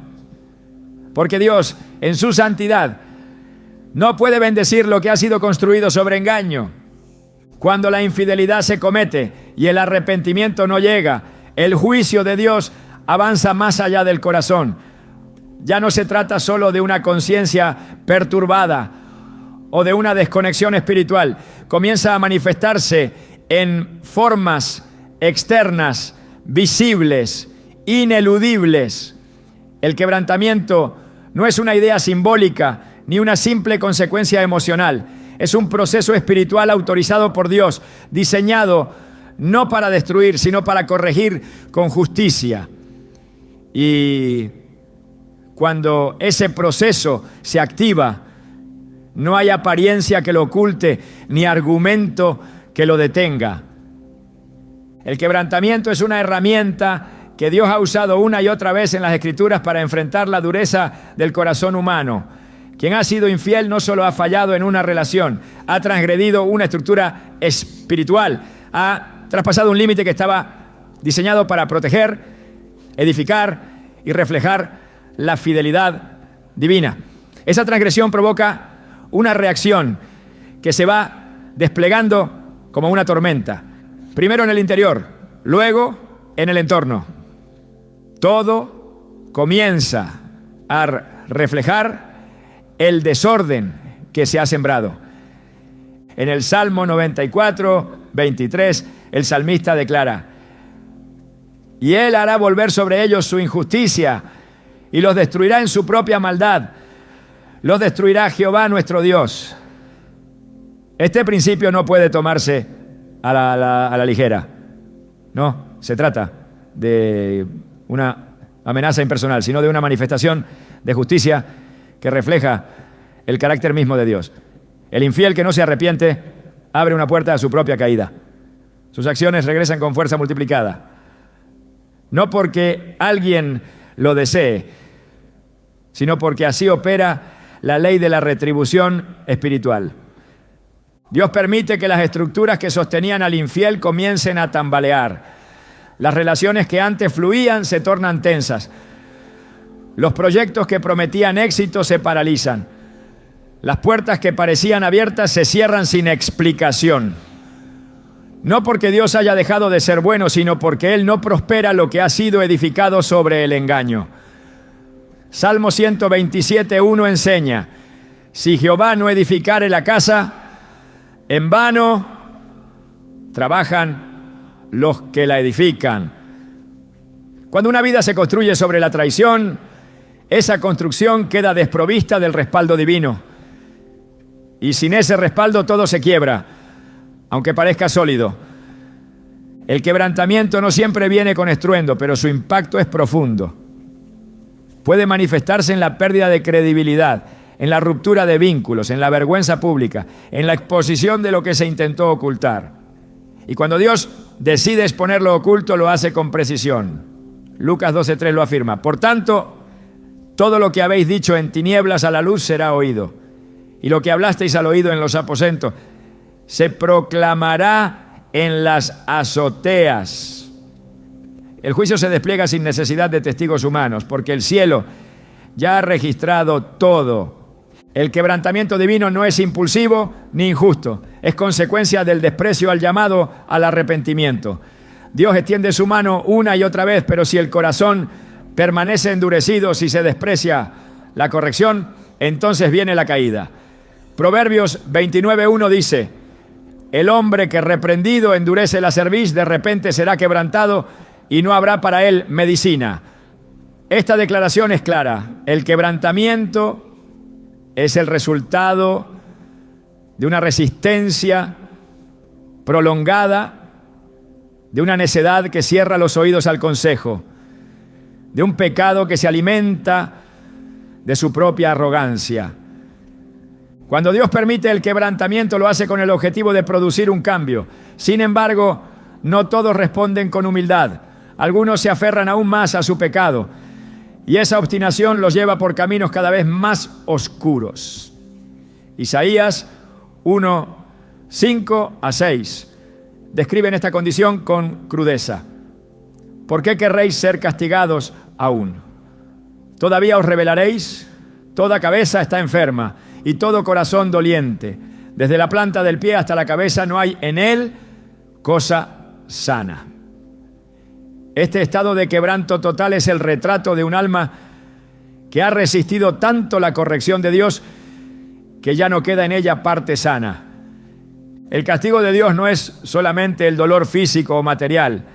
Porque Dios, en su santidad, no puede bendecir lo que ha sido construido sobre engaño. Cuando la infidelidad se comete y el arrepentimiento no llega, el juicio de Dios avanza más allá del corazón. Ya no se trata solo de una conciencia perturbada o de una desconexión espiritual. Comienza a manifestarse en formas externas, visibles, ineludibles. El quebrantamiento no es una idea simbólica ni una simple consecuencia emocional. Es un proceso espiritual autorizado por Dios, diseñado no para destruir, sino para corregir con justicia. Y cuando ese proceso se activa, no hay apariencia que lo oculte, ni argumento que lo detenga. El quebrantamiento es una herramienta que Dios ha usado una y otra vez en las Escrituras para enfrentar la dureza del corazón humano. Quien ha sido infiel no solo ha fallado en una relación, ha transgredido una estructura espiritual, ha traspasado un límite que estaba diseñado para proteger, edificar y reflejar la fidelidad divina. Esa transgresión provoca una reacción que se va desplegando como una tormenta. Primero en el interior, luego en el entorno. Todo comienza a reflejar el desorden que se ha sembrado. En el Salmo 94, 23, el salmista declara: y Él hará volver sobre ellos su injusticia y los destruirá en su propia maldad. Los destruirá Jehová nuestro Dios. Este principio no puede tomarse a la ligera. No, se trata de una amenaza impersonal, sino de una manifestación de justicia que refleja el carácter mismo de Dios. El infiel que no se arrepiente abre una puerta a su propia caída. Sus acciones regresan con fuerza multiplicada. No porque alguien lo desee, sino porque así opera la ley de la retribución espiritual. Dios permite que las estructuras que sostenían al infiel comiencen a tambalear. Las relaciones que antes fluían se tornan tensas. Los proyectos que prometían éxito se paralizan. Las puertas que parecían abiertas se cierran sin explicación. No porque Dios haya dejado de ser bueno, sino porque Él no prospera lo que ha sido edificado sobre el engaño. Salmo 127:1 enseña: si Jehová no edificare la casa, en vano trabajan los que la edifican. Cuando una vida se construye sobre la traición, esa construcción queda desprovista del respaldo divino. Y sin ese respaldo todo se quiebra, aunque parezca sólido. El quebrantamiento no siempre viene con estruendo, pero su impacto es profundo. Puede manifestarse en la pérdida de credibilidad, en la ruptura de vínculos, en la vergüenza pública, en la exposición de lo que se intentó ocultar. Y cuando Dios decide exponer lo oculto, lo hace con precisión. Lucas 12:3 lo afirma. Por tanto, todo lo que habéis dicho en tinieblas a la luz será oído, y lo que hablasteis al oído en los aposentos se proclamará en las azoteas. El juicio se despliega sin necesidad de testigos humanos, porque el cielo ya ha registrado todo. El quebrantamiento divino no es impulsivo ni injusto, es consecuencia del desprecio al llamado al arrepentimiento. Dios extiende su mano una y otra vez, pero si el corazón permanece endurecido, si se desprecia la corrección, entonces viene la caída. Proverbios 29:1 dice: el hombre que reprendido endurece la cerviz, de repente será quebrantado y no habrá para él medicina. Esta declaración es clara. El quebrantamiento es el resultado de una resistencia prolongada, de una necedad que cierra los oídos al consejo, de un pecado que se alimenta de su propia arrogancia. Cuando Dios permite el quebrantamiento, lo hace con el objetivo de producir un cambio. Sin embargo, no todos responden con humildad. Algunos se aferran aún más a su pecado, y esa obstinación los lleva por caminos cada vez más oscuros. Isaías 1:5-6 describen esta condición con crudeza. ¿Por qué querréis ser castigados aún? ¿Todavía os rebelaréis? Toda cabeza está enferma y todo corazón doliente. Desde la planta del pie hasta la cabeza no hay en él cosa sana. Este estado de quebranto total es el retrato de un alma que ha resistido tanto la corrección de Dios que ya no queda en ella parte sana. El castigo de Dios no es solamente el dolor físico o material,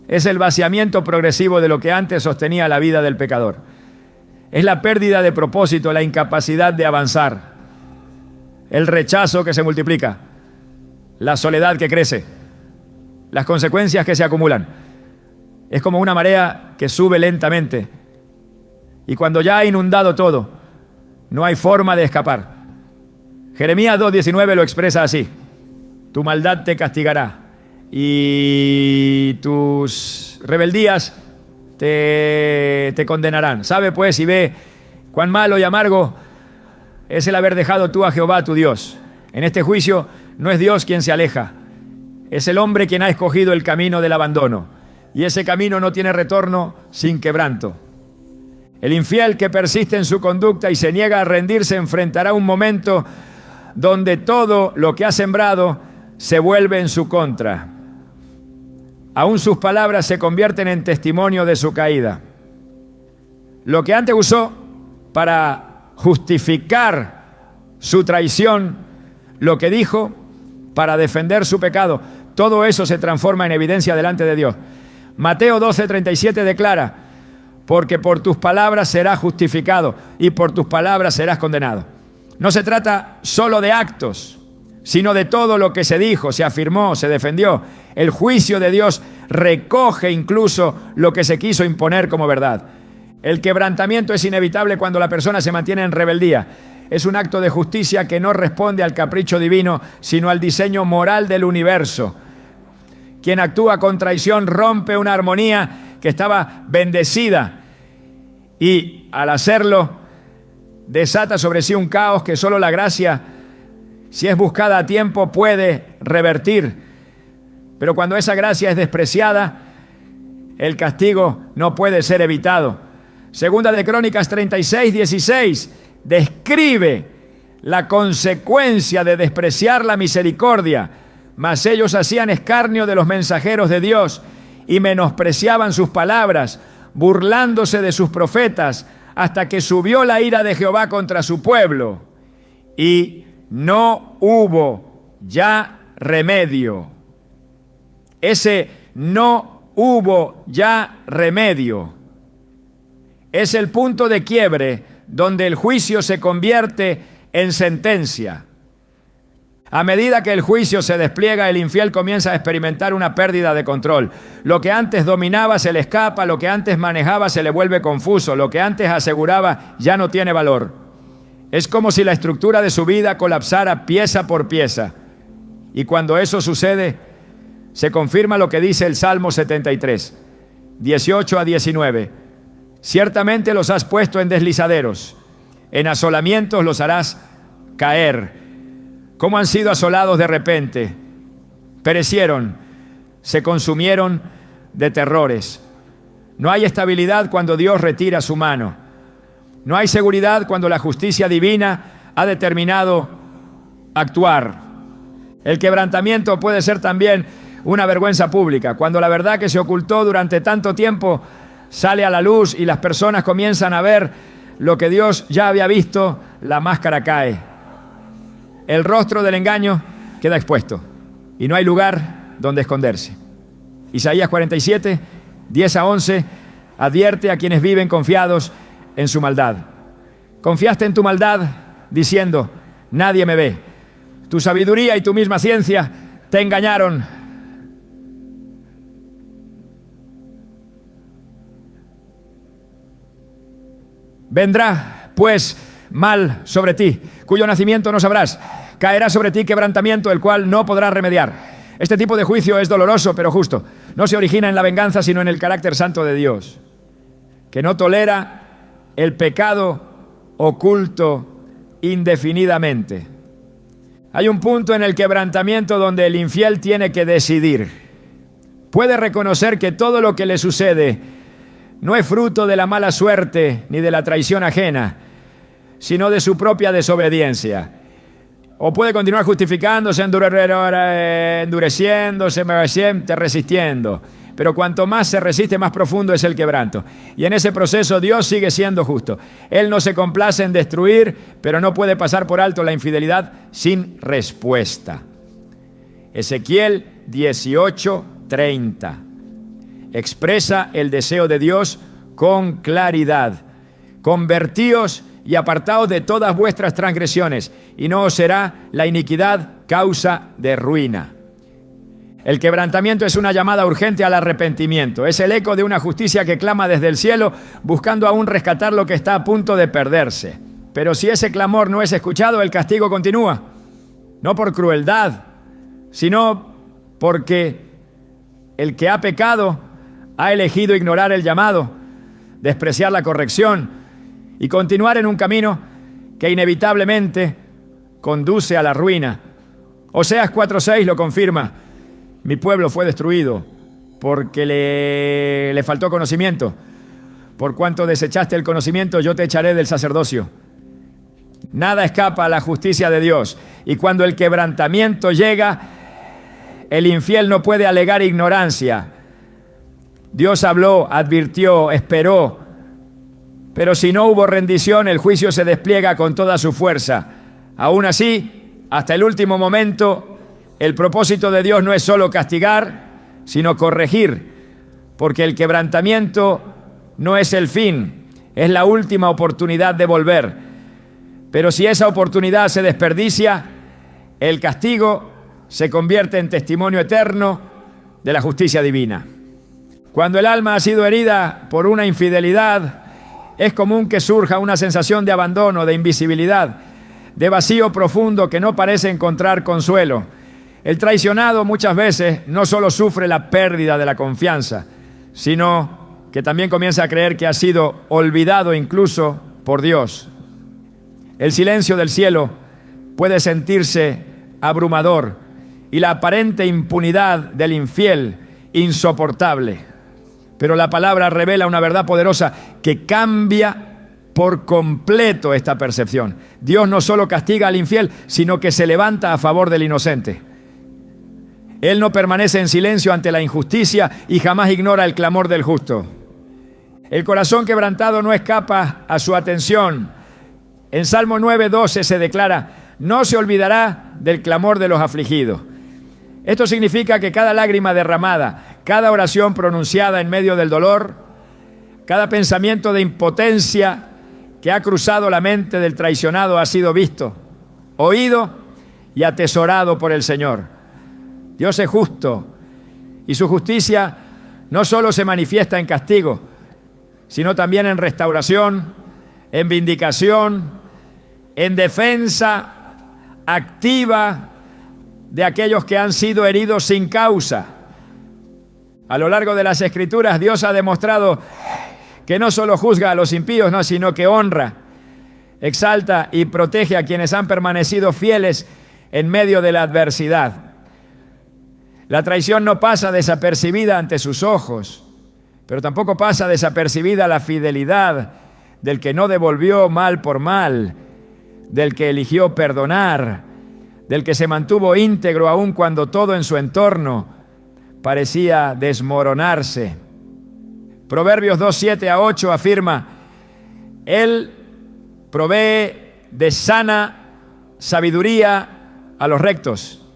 es el vaciamiento progresivo de lo que antes sostenía la vida del pecador. Es la pérdida de propósito, la incapacidad de avanzar, el rechazo que se multiplica, la soledad que crece, las consecuencias que se acumulan. Es como una marea que sube lentamente y cuando ya ha inundado todo, no hay forma de escapar. Jeremías 2:19 lo expresa así: tu maldad te castigará y tus rebeldías te condenarán. Sabe pues y ve cuán malo y amargo es el haber dejado tú a Jehová tu Dios. En este juicio no es Dios quien se aleja, es el hombre quien ha escogido el camino del abandono. Y ese camino no tiene retorno sin quebranto. El infiel que persiste en su conducta y se niega a rendirse enfrentará un momento donde todo lo que ha sembrado se vuelve en su contra. Aún sus palabras se convierten en testimonio de su caída. Lo que antes usó para justificar su traición, lo que dijo para defender su pecado, todo eso se transforma en evidencia delante de Dios. Mateo 12:37 declara: porque por tus palabras serás justificado y por tus palabras serás condenado. No se trata solo de actos, sino de todo lo que se dijo, se afirmó, se defendió. El juicio de Dios recoge incluso lo que se quiso imponer como verdad. El quebrantamiento es inevitable cuando la persona se mantiene en rebeldía. Es un acto de justicia que no responde al capricho divino, sino al diseño moral del universo. Quien actúa con traición rompe una armonía que estaba bendecida y al hacerlo desata sobre sí un caos que solo la gracia, si es buscada a tiempo, puede revertir. Pero cuando esa gracia es despreciada, el castigo no puede ser evitado. Segunda de Crónicas 36:16 describe la consecuencia de despreciar la misericordia. Mas ellos hacían escarnio de los mensajeros de Dios y menospreciaban sus palabras, burlándose de sus profetas, hasta que subió la ira de Jehová contra su pueblo. Y no hubo ya remedio. Ese no hubo ya remedio es el punto de quiebre donde el juicio se convierte en sentencia. A medida que el juicio se despliega, el infiel comienza a experimentar una pérdida de control. Lo que antes dominaba se le escapa, lo que antes manejaba se le vuelve confuso, lo que antes aseguraba ya no tiene valor. Es como si la estructura de su vida colapsara pieza por pieza. Y cuando eso sucede, se confirma lo que dice el Salmo 73, 18 a 19. Ciertamente los has puesto en deslizaderos, en asolamientos los harás caer. ¿Cómo han sido asolados de repente? Perecieron, se consumieron de terrores. No hay estabilidad cuando Dios retira su mano. No hay seguridad cuando la justicia divina ha determinado actuar. El quebrantamiento puede ser también una vergüenza pública, cuando la verdad que se ocultó durante tanto tiempo sale a la luz y las personas comienzan a ver lo que Dios ya había visto, la máscara cae. El rostro del engaño queda expuesto y no hay lugar donde esconderse. Isaías 47, 10 a 11, advierte a quienes viven confiados en su maldad. Confiaste en tu maldad diciendo, nadie me ve. Tu sabiduría y tu misma ciencia te engañaron. Vendrá, pues, mal sobre ti, cuyo nacimiento no sabrás. Caerá sobre ti quebrantamiento, el cual no podrás remediar. Este tipo de juicio es doloroso, pero justo. No se origina en la venganza, sino en el carácter santo de Dios, que no tolera el pecado oculto indefinidamente. Hay un punto en el quebrantamiento donde el infiel tiene que decidir. Puede reconocer que todo lo que le sucede no es fruto de la mala suerte ni de la traición ajena, sino de su propia desobediencia. O puede continuar justificándose, endureciéndose, resistiendo. Pero cuanto más se resiste, más profundo es el quebranto. Y en ese proceso Dios sigue siendo justo. Él no se complace en destruir, pero no puede pasar por alto la infidelidad sin respuesta. Ezequiel 18:30 expresa el deseo de Dios con claridad. Convertíos y apartaos de todas vuestras transgresiones, y no os será la iniquidad causa de ruina. El quebrantamiento es una llamada urgente al arrepentimiento. Es el eco de una justicia que clama desde el cielo, buscando aún rescatar lo que está a punto de perderse. Pero si ese clamor no es escuchado, el castigo continúa. No por crueldad, sino porque el que ha pecado ha elegido ignorar el llamado, despreciar la corrección y continuar en un camino que inevitablemente conduce a la ruina. Oseas 4:6 lo confirma. Mi pueblo fue destruido porque le faltó conocimiento. Por cuanto desechaste el conocimiento, yo te echaré del sacerdocio. Nada escapa a la justicia de Dios. Y cuando el quebrantamiento llega, el infiel no puede alegar ignorancia. Dios habló, advirtió, esperó. Pero si no hubo rendición, el juicio se despliega con toda su fuerza. Aún así, hasta el último momento, el propósito de Dios no es solo castigar, sino corregir, porque el quebrantamiento no es el fin, es la última oportunidad de volver. Pero si esa oportunidad se desperdicia, el castigo se convierte en testimonio eterno de la justicia divina. Cuando el alma ha sido herida por una infidelidad, es común que surja una sensación de abandono, de invisibilidad, de vacío profundo que no parece encontrar consuelo. El traicionado muchas veces no solo sufre la pérdida de la confianza, sino que también comienza a creer que ha sido olvidado incluso por Dios. El silencio del cielo puede sentirse abrumador y la aparente impunidad del infiel insoportable. Pero la palabra revela una verdad poderosa que cambia por completo esta percepción. Dios no solo castiga al infiel, sino que se levanta a favor del inocente. Él no permanece en silencio ante la injusticia y jamás ignora el clamor del justo. El corazón quebrantado no escapa a su atención. En Salmo 9:12 se declara: no se olvidará del clamor de los afligidos. Esto significa que cada lágrima derramada, cada oración pronunciada en medio del dolor, cada pensamiento de impotencia que ha cruzado la mente del traicionado ha sido visto, oído y atesorado por el Señor. Dios es justo y su justicia no solo se manifiesta en castigo, sino también en restauración, en vindicación, en defensa activa de aquellos que han sido heridos sin causa. A lo largo de las Escrituras, Dios ha demostrado que no solo juzga a los impíos, no, sino que honra, exalta y protege a quienes han permanecido fieles en medio de la adversidad. La traición no pasa desapercibida ante sus ojos, pero tampoco pasa desapercibida la fidelidad del que no devolvió mal por mal, del que eligió perdonar, del que se mantuvo íntegro aun cuando todo en su entorno parecía desmoronarse. Proverbios 2:7-8 afirma: Él provee de sana sabiduría a los rectos,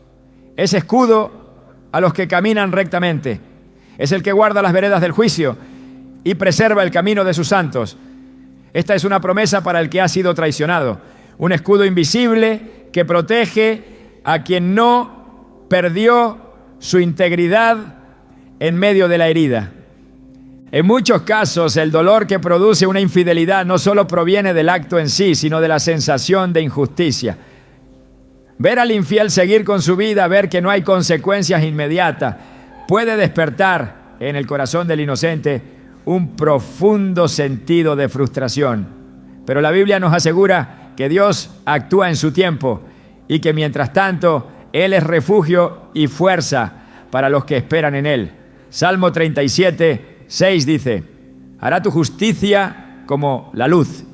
es escudo a los que caminan rectamente, es el que guarda las veredas del juicio y preserva el camino de sus santos. Esta es una promesa para el que ha sido traicionado, un escudo invisible que protege a quien no perdió su integridad en medio de la herida. En muchos casos, el dolor que produce una infidelidad no solo proviene del acto en sí, sino de la sensación de injusticia. Ver al infiel seguir con su vida, ver que no hay consecuencias inmediatas, puede despertar en el corazón del inocente un profundo sentido de frustración. Pero la Biblia nos asegura que Dios actúa en su tiempo y que mientras tanto Él es refugio y fuerza para los que esperan en Él. Salmo 37:6 dice: hará tu justicia como la luz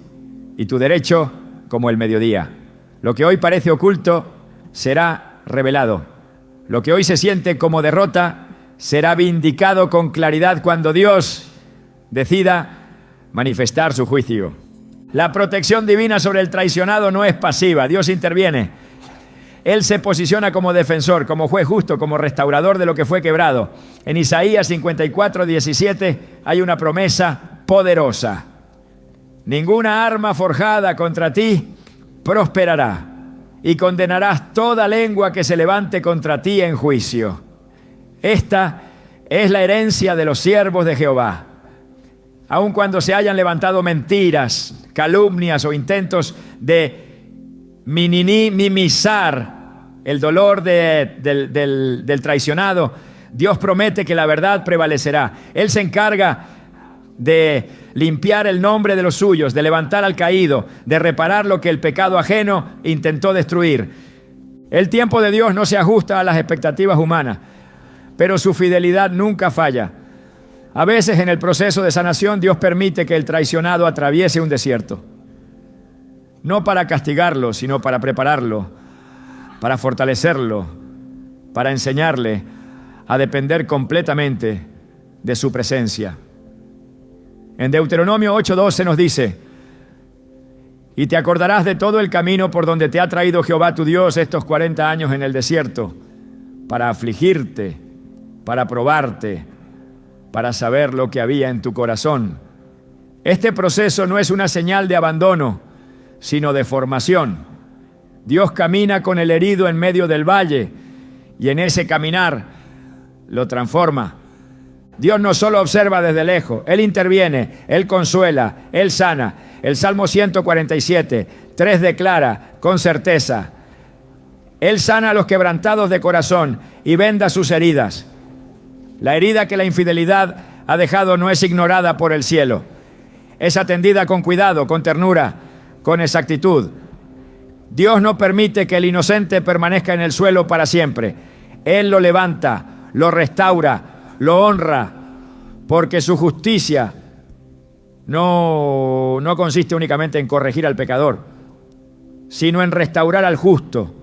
y tu derecho como el mediodía. Lo que hoy parece oculto será revelado. Lo que hoy se siente como derrota será vindicado con claridad cuando Dios decida manifestar su juicio. La protección divina sobre el traicionado no es pasiva. Dios interviene. Él se posiciona como defensor, como juez justo, como restaurador de lo que fue quebrado. En Isaías 54:17 hay una promesa poderosa: ninguna arma forjada contra ti prosperará, y condenarás toda lengua que se levante contra ti en juicio. Esta es la herencia de los siervos de Jehová. Aun cuando se hayan levantado mentiras, calumnias o intentos de minimizar el dolor del traicionado, Dios promete que la verdad prevalecerá. Él se encarga de limpiar el nombre de los suyos, de levantar al caído, de reparar lo que el pecado ajeno intentó destruir. El tiempo de Dios no se ajusta a las expectativas humanas, pero su fidelidad nunca falla. A veces en el proceso de sanación Dios permite que el traicionado atraviese un desierto, no para castigarlo, sino para prepararlo, para fortalecerlo, para enseñarle a depender completamente de su presencia. En Deuteronomio 8:12 nos dice: y te acordarás de todo el camino por donde te ha traído Jehová tu Dios estos 40 años en el desierto, para afligirte, para probarte, para saber lo que había en tu corazón. Este proceso no es una señal de abandono, sino de formación. Dios camina con el herido en medio del valle y en ese caminar lo transforma. Dios no solo observa desde lejos, Él interviene, Él consuela, Él sana. El Salmo 147, 3 declara con certeza: Él sana a los quebrantados de corazón y venda sus heridas. La herida que la infidelidad ha dejado no es ignorada por el cielo. Es atendida con cuidado, con ternura, con exactitud. Dios no permite que el inocente permanezca en el suelo para siempre. Él lo levanta, lo restaura, lo honra, porque su justicia no consiste únicamente en corregir al pecador, sino en restaurar al justo.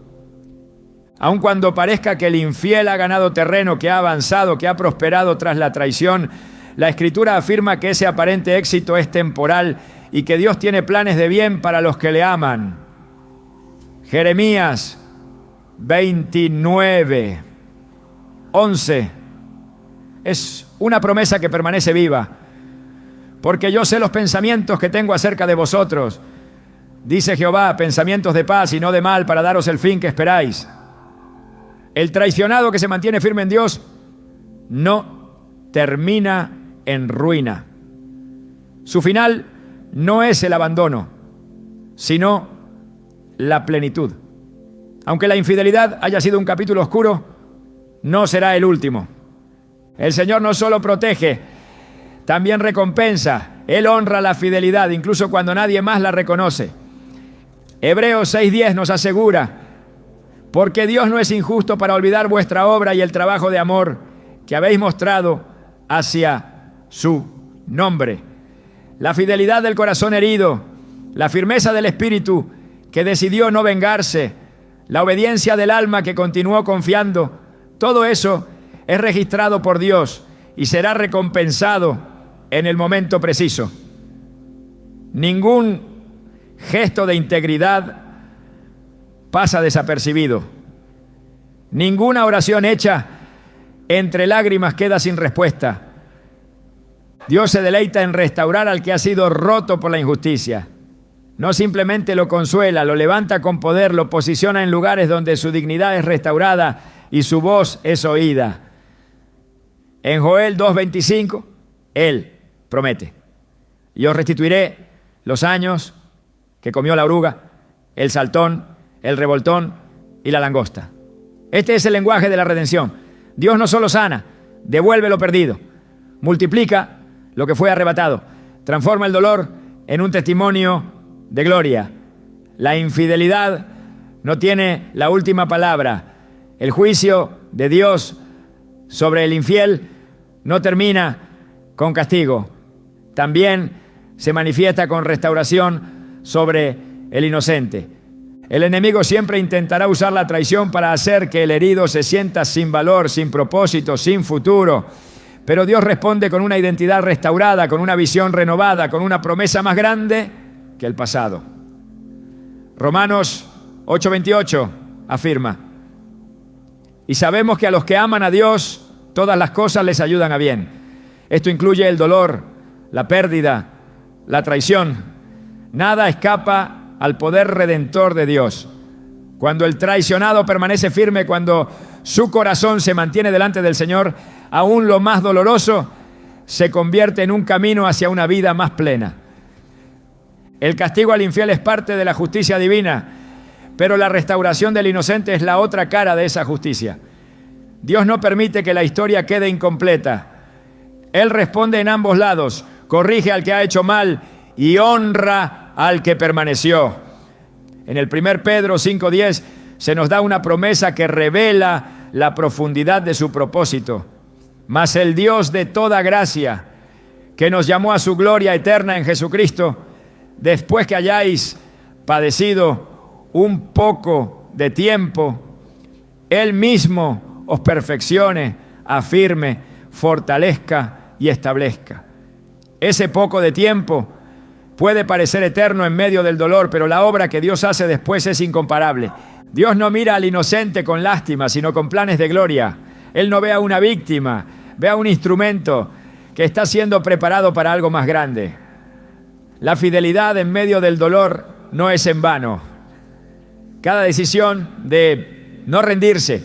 Aun cuando parezca que el infiel ha ganado terreno, que ha avanzado, que ha prosperado tras la traición, la Escritura afirma que ese aparente éxito es temporal y que Dios tiene planes de bien para los que le aman. Jeremías 29, 11 es una promesa que permanece viva. Porque yo sé los pensamientos que tengo acerca de vosotros, dice Jehová, pensamientos de paz y no de mal, para daros el fin que esperáis. El traicionado que se mantiene firme en Dios no termina en ruina. Su final no es el abandono, sino la plenitud. Aunque la infidelidad haya sido un capítulo oscuro, no será el último. El Señor no solo protege, también recompensa. Él honra la fidelidad, incluso cuando nadie más la reconoce. Hebreos 6:10 nos asegura: porque Dios no es injusto para olvidar vuestra obra y el trabajo de amor que habéis mostrado hacia su nombre. La fidelidad del corazón herido, la firmeza del espíritu que decidió no vengarse, la obediencia del alma que continuó confiando, todo eso es registrado por Dios y será recompensado en el momento preciso. Ningún gesto de integridad pasa desapercibido. Ninguna oración hecha entre lágrimas queda sin respuesta. Dios se deleita en restaurar al que ha sido roto por la injusticia. No simplemente lo consuela, lo levanta con poder, lo posiciona en lugares donde su dignidad es restaurada y su voz es oída. En Joel 2:25, Él promete: yo restituiré los años que comió la oruga, el saltón, el revoltón y la langosta. Este es el lenguaje de la redención. Dios no solo sana, devuelve lo perdido, multiplica lo que fue arrebatado, transforma el dolor en un testimonio de gloria. La infidelidad no tiene la última palabra. El juicio de Dios sobre el infiel no termina con castigo. También se manifiesta con restauración sobre el inocente. El enemigo siempre intentará usar la traición para hacer que el herido se sienta sin valor, sin propósito, sin futuro. Pero Dios responde con una identidad restaurada, con una visión renovada, con una promesa más grande que el pasado. Romanos 8:28 afirma: y sabemos que a los que aman a Dios, todas las cosas les ayudan a bien. Esto incluye el dolor, la pérdida, la traición. Nada escapa al poder redentor de Dios. Cuando el traicionado permanece firme, cuando su corazón se mantiene delante del Señor, aún lo más doloroso se convierte en un camino hacia una vida más plena. El castigo al infiel es parte de la justicia divina, pero la restauración del inocente es la otra cara de esa justicia. Dios no permite que la historia quede incompleta. Él responde en ambos lados, corrige al que ha hecho mal y honra al que permaneció. En el 1 Pedro 5:10 se nos da una promesa que revela la profundidad de su propósito. Mas el Dios de toda gracia, que nos llamó a su gloria eterna en Jesucristo, después que hayáis padecido un poco de tiempo, Él mismo os perfeccione, afirme, fortalezca y establezca. Ese poco de tiempo puede parecer eterno en medio del dolor, pero la obra que Dios hace después es incomparable. Dios no mira al inocente con lástima, sino con planes de gloria. Él no ve a una víctima, ve a un instrumento que está siendo preparado para algo más grande. La fidelidad en medio del dolor no es en vano. Cada decisión de no rendirse,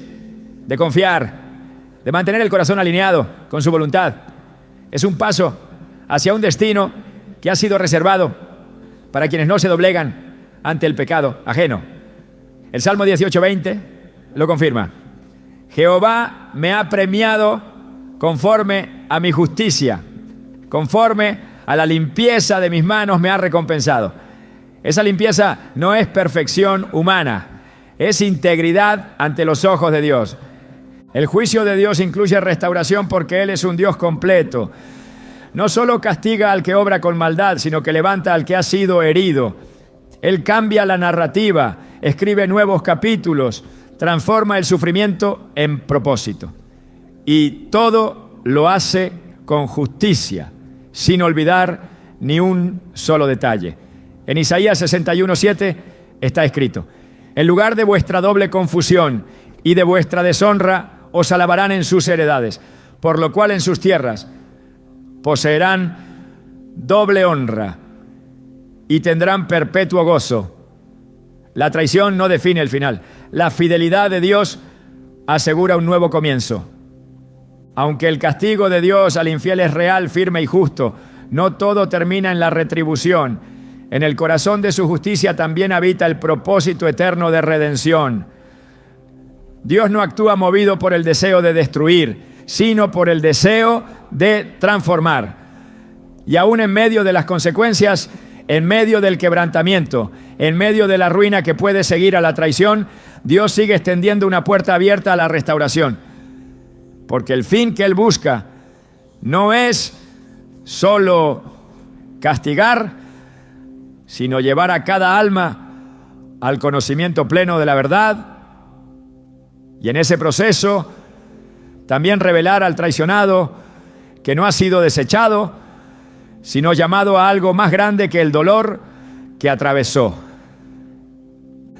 de confiar, de mantener el corazón alineado con su voluntad, es un paso hacia un destino que ha sido reservado para quienes no se doblegan ante el pecado ajeno. El Salmo 18:20 lo confirma. Jehová me ha premiado conforme a mi justicia, conforme a la limpieza de mis manos me ha recompensado. Esa limpieza no es perfección humana, es integridad ante los ojos de Dios. El juicio de Dios incluye restauración porque Él es un Dios completo. No solo castiga al que obra con maldad, sino que levanta al que ha sido herido. Él cambia la narrativa, escribe nuevos capítulos, transforma el sufrimiento en propósito. Y todo lo hace con justicia, sin olvidar ni un solo detalle. En Isaías 61:7 está escrito: en lugar de vuestra doble confusión y de vuestra deshonra, os alabarán en sus heredades, por lo cual en sus tierras poseerán doble honra y tendrán perpetuo gozo. La traición no define el final. La fidelidad de Dios asegura un nuevo comienzo. Aunque el castigo de Dios al infiel es real, firme y justo, no todo termina en la retribución. En el corazón de su justicia también habita el propósito eterno de redención. Dios no actúa movido por el deseo de destruir, sino por el deseo de transformar. Y aún en medio de las consecuencias, en medio del quebrantamiento, en medio de la ruina que puede seguir a la traición, Dios sigue extendiendo una puerta abierta a la restauración. Porque el fin que Él busca no es solo castigar, sino llevar a cada alma al conocimiento pleno de la verdad. Y en ese proceso también revelar al traicionado que no ha sido desechado, sino llamado a algo más grande que el dolor que atravesó.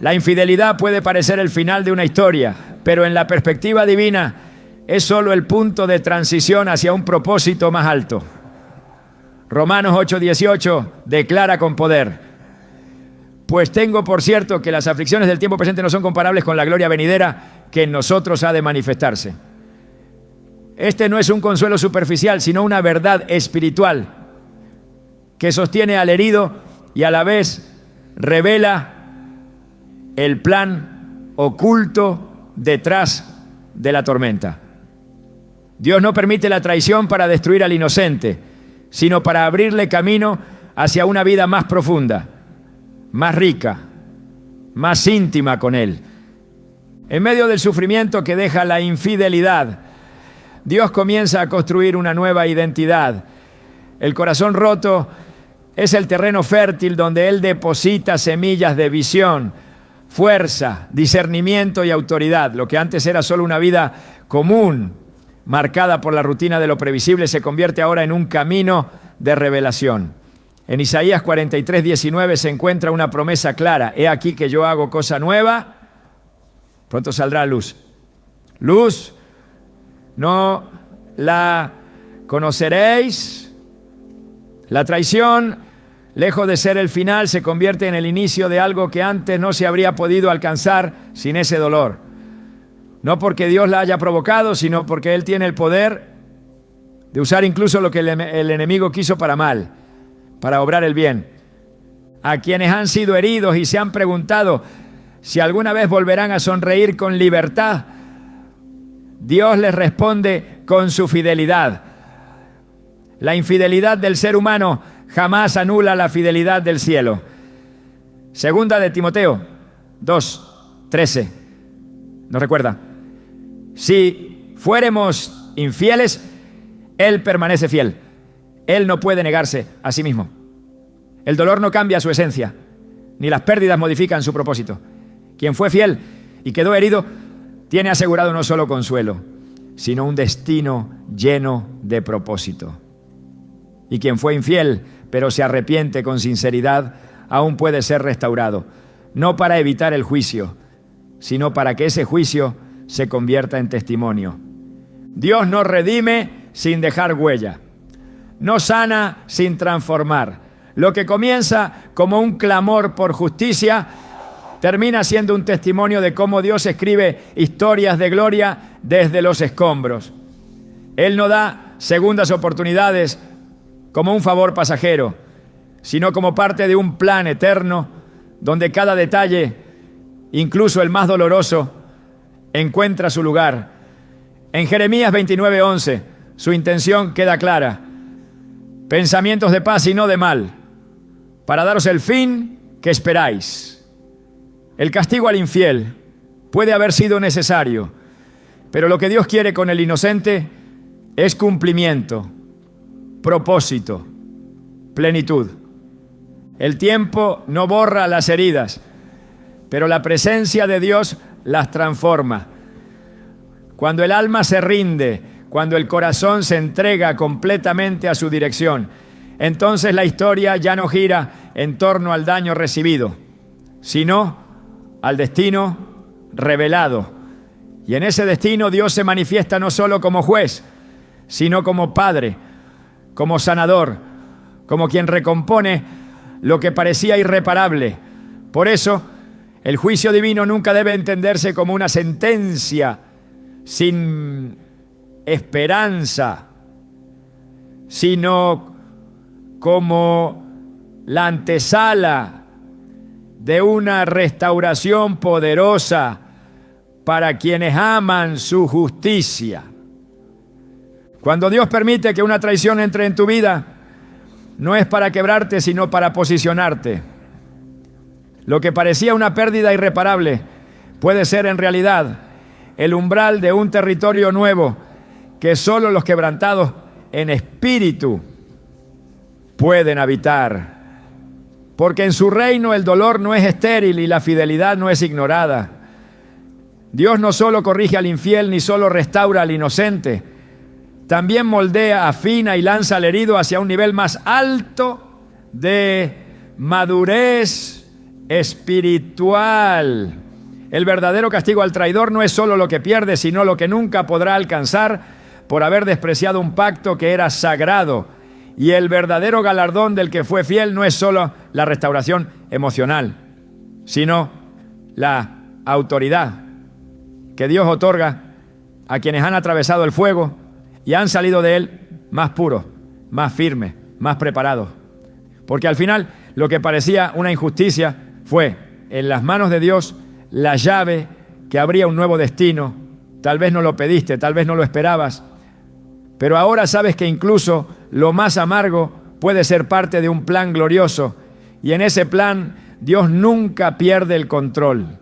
La infidelidad puede parecer el final de una historia, pero en la perspectiva divina es solo el punto de transición hacia un propósito más alto. Romanos 8:18 declara con poder: pues tengo por cierto que las aflicciones del tiempo presente no son comparables con la gloria venidera que en nosotros ha de manifestarse. Este no es un consuelo superficial, sino una verdad espiritual que sostiene al herido y a la vez revela el plan oculto detrás de la tormenta. Dios no permite la traición para destruir al inocente, sino para abrirle camino hacia una vida más profunda, más rica, más íntima con Él. En medio del sufrimiento que deja la infidelidad, Dios comienza a construir una nueva identidad. El corazón roto es el terreno fértil donde Él deposita semillas de visión, fuerza, discernimiento y autoridad. Lo que antes era solo una vida común, marcada por la rutina de lo previsible, se convierte ahora en un camino de revelación. En Isaías 43:19 se encuentra una promesa clara: he aquí que yo hago cosa nueva, pronto saldrá luz. Luz no la conoceréis. La traición, lejos de ser el final, se convierte en el inicio de algo que antes no se habría podido alcanzar sin ese dolor. No porque Dios la haya provocado, sino porque Él tiene el poder de usar incluso lo que el enemigo quiso para mal, para obrar el bien. A quienes han sido heridos y se han preguntado si alguna vez volverán a sonreír con libertad, Dios les responde con su fidelidad. La infidelidad del ser humano jamás anula la fidelidad del cielo. Segunda de Timoteo 2:13 nos recuerda: si fuéramos infieles, Él permanece fiel. Él no puede negarse a sí mismo. El dolor no cambia su esencia, ni las pérdidas modifican su propósito. Quien fue fiel y quedó herido tiene asegurado no solo consuelo, sino un destino lleno de propósito. Y quien fue infiel, pero se arrepiente con sinceridad, aún puede ser restaurado, no para evitar el juicio, sino para que ese juicio se convierta en testimonio. Dios no redime sin dejar huella, no sana sin transformar. Lo que comienza como un clamor por justicia termina siendo un testimonio de cómo Dios escribe historias de gloria desde los escombros. Él no da segundas oportunidades como un favor pasajero, sino como parte de un plan eterno donde cada detalle, incluso el más doloroso, encuentra su lugar. En Jeremías 29:11, su intención queda clara: pensamientos de paz y no de mal, para daros el fin que esperáis. El castigo al infiel puede haber sido necesario, pero lo que Dios quiere con el inocente es cumplimiento, propósito, plenitud. El tiempo no borra las heridas, pero la presencia de Dios las transforma. Cuando el alma se rinde, cuando el corazón se entrega completamente a su dirección, entonces la historia ya no gira en torno al daño recibido, sino al destino revelado. Y en ese destino Dios se manifiesta no solo como juez, sino como Padre, como sanador, como quien recompone lo que parecía irreparable. Por eso, el juicio divino nunca debe entenderse como una sentencia sin esperanza, sino como la antesala de una restauración poderosa para quienes aman su justicia. Cuando Dios permite que una traición entre en tu vida, no es para quebrarte, sino para posicionarte. Lo que parecía una pérdida irreparable puede ser en realidad el umbral de un territorio nuevo que solo los quebrantados en espíritu pueden habitar. Porque en su reino el dolor no es estéril y la fidelidad no es ignorada. Dios no solo corrige al infiel ni solo restaura al inocente, también moldea, afina y lanza al herido hacia un nivel más alto de madurez espiritual. El verdadero castigo al traidor no es solo lo que pierde, sino lo que nunca podrá alcanzar por haber despreciado un pacto que era sagrado. Y el verdadero galardón del que fue fiel no es solo la restauración emocional, sino la autoridad que Dios otorga a quienes han atravesado el fuego y han salido de él más puros, más firmes, más preparados. Porque al final lo que parecía una injusticia fue en las manos de Dios la llave que abría un nuevo destino. Tal vez no lo pediste, tal vez no lo esperabas, pero ahora sabes que incluso lo más amargo puede ser parte de un plan glorioso, y en ese plan Dios nunca pierde el control.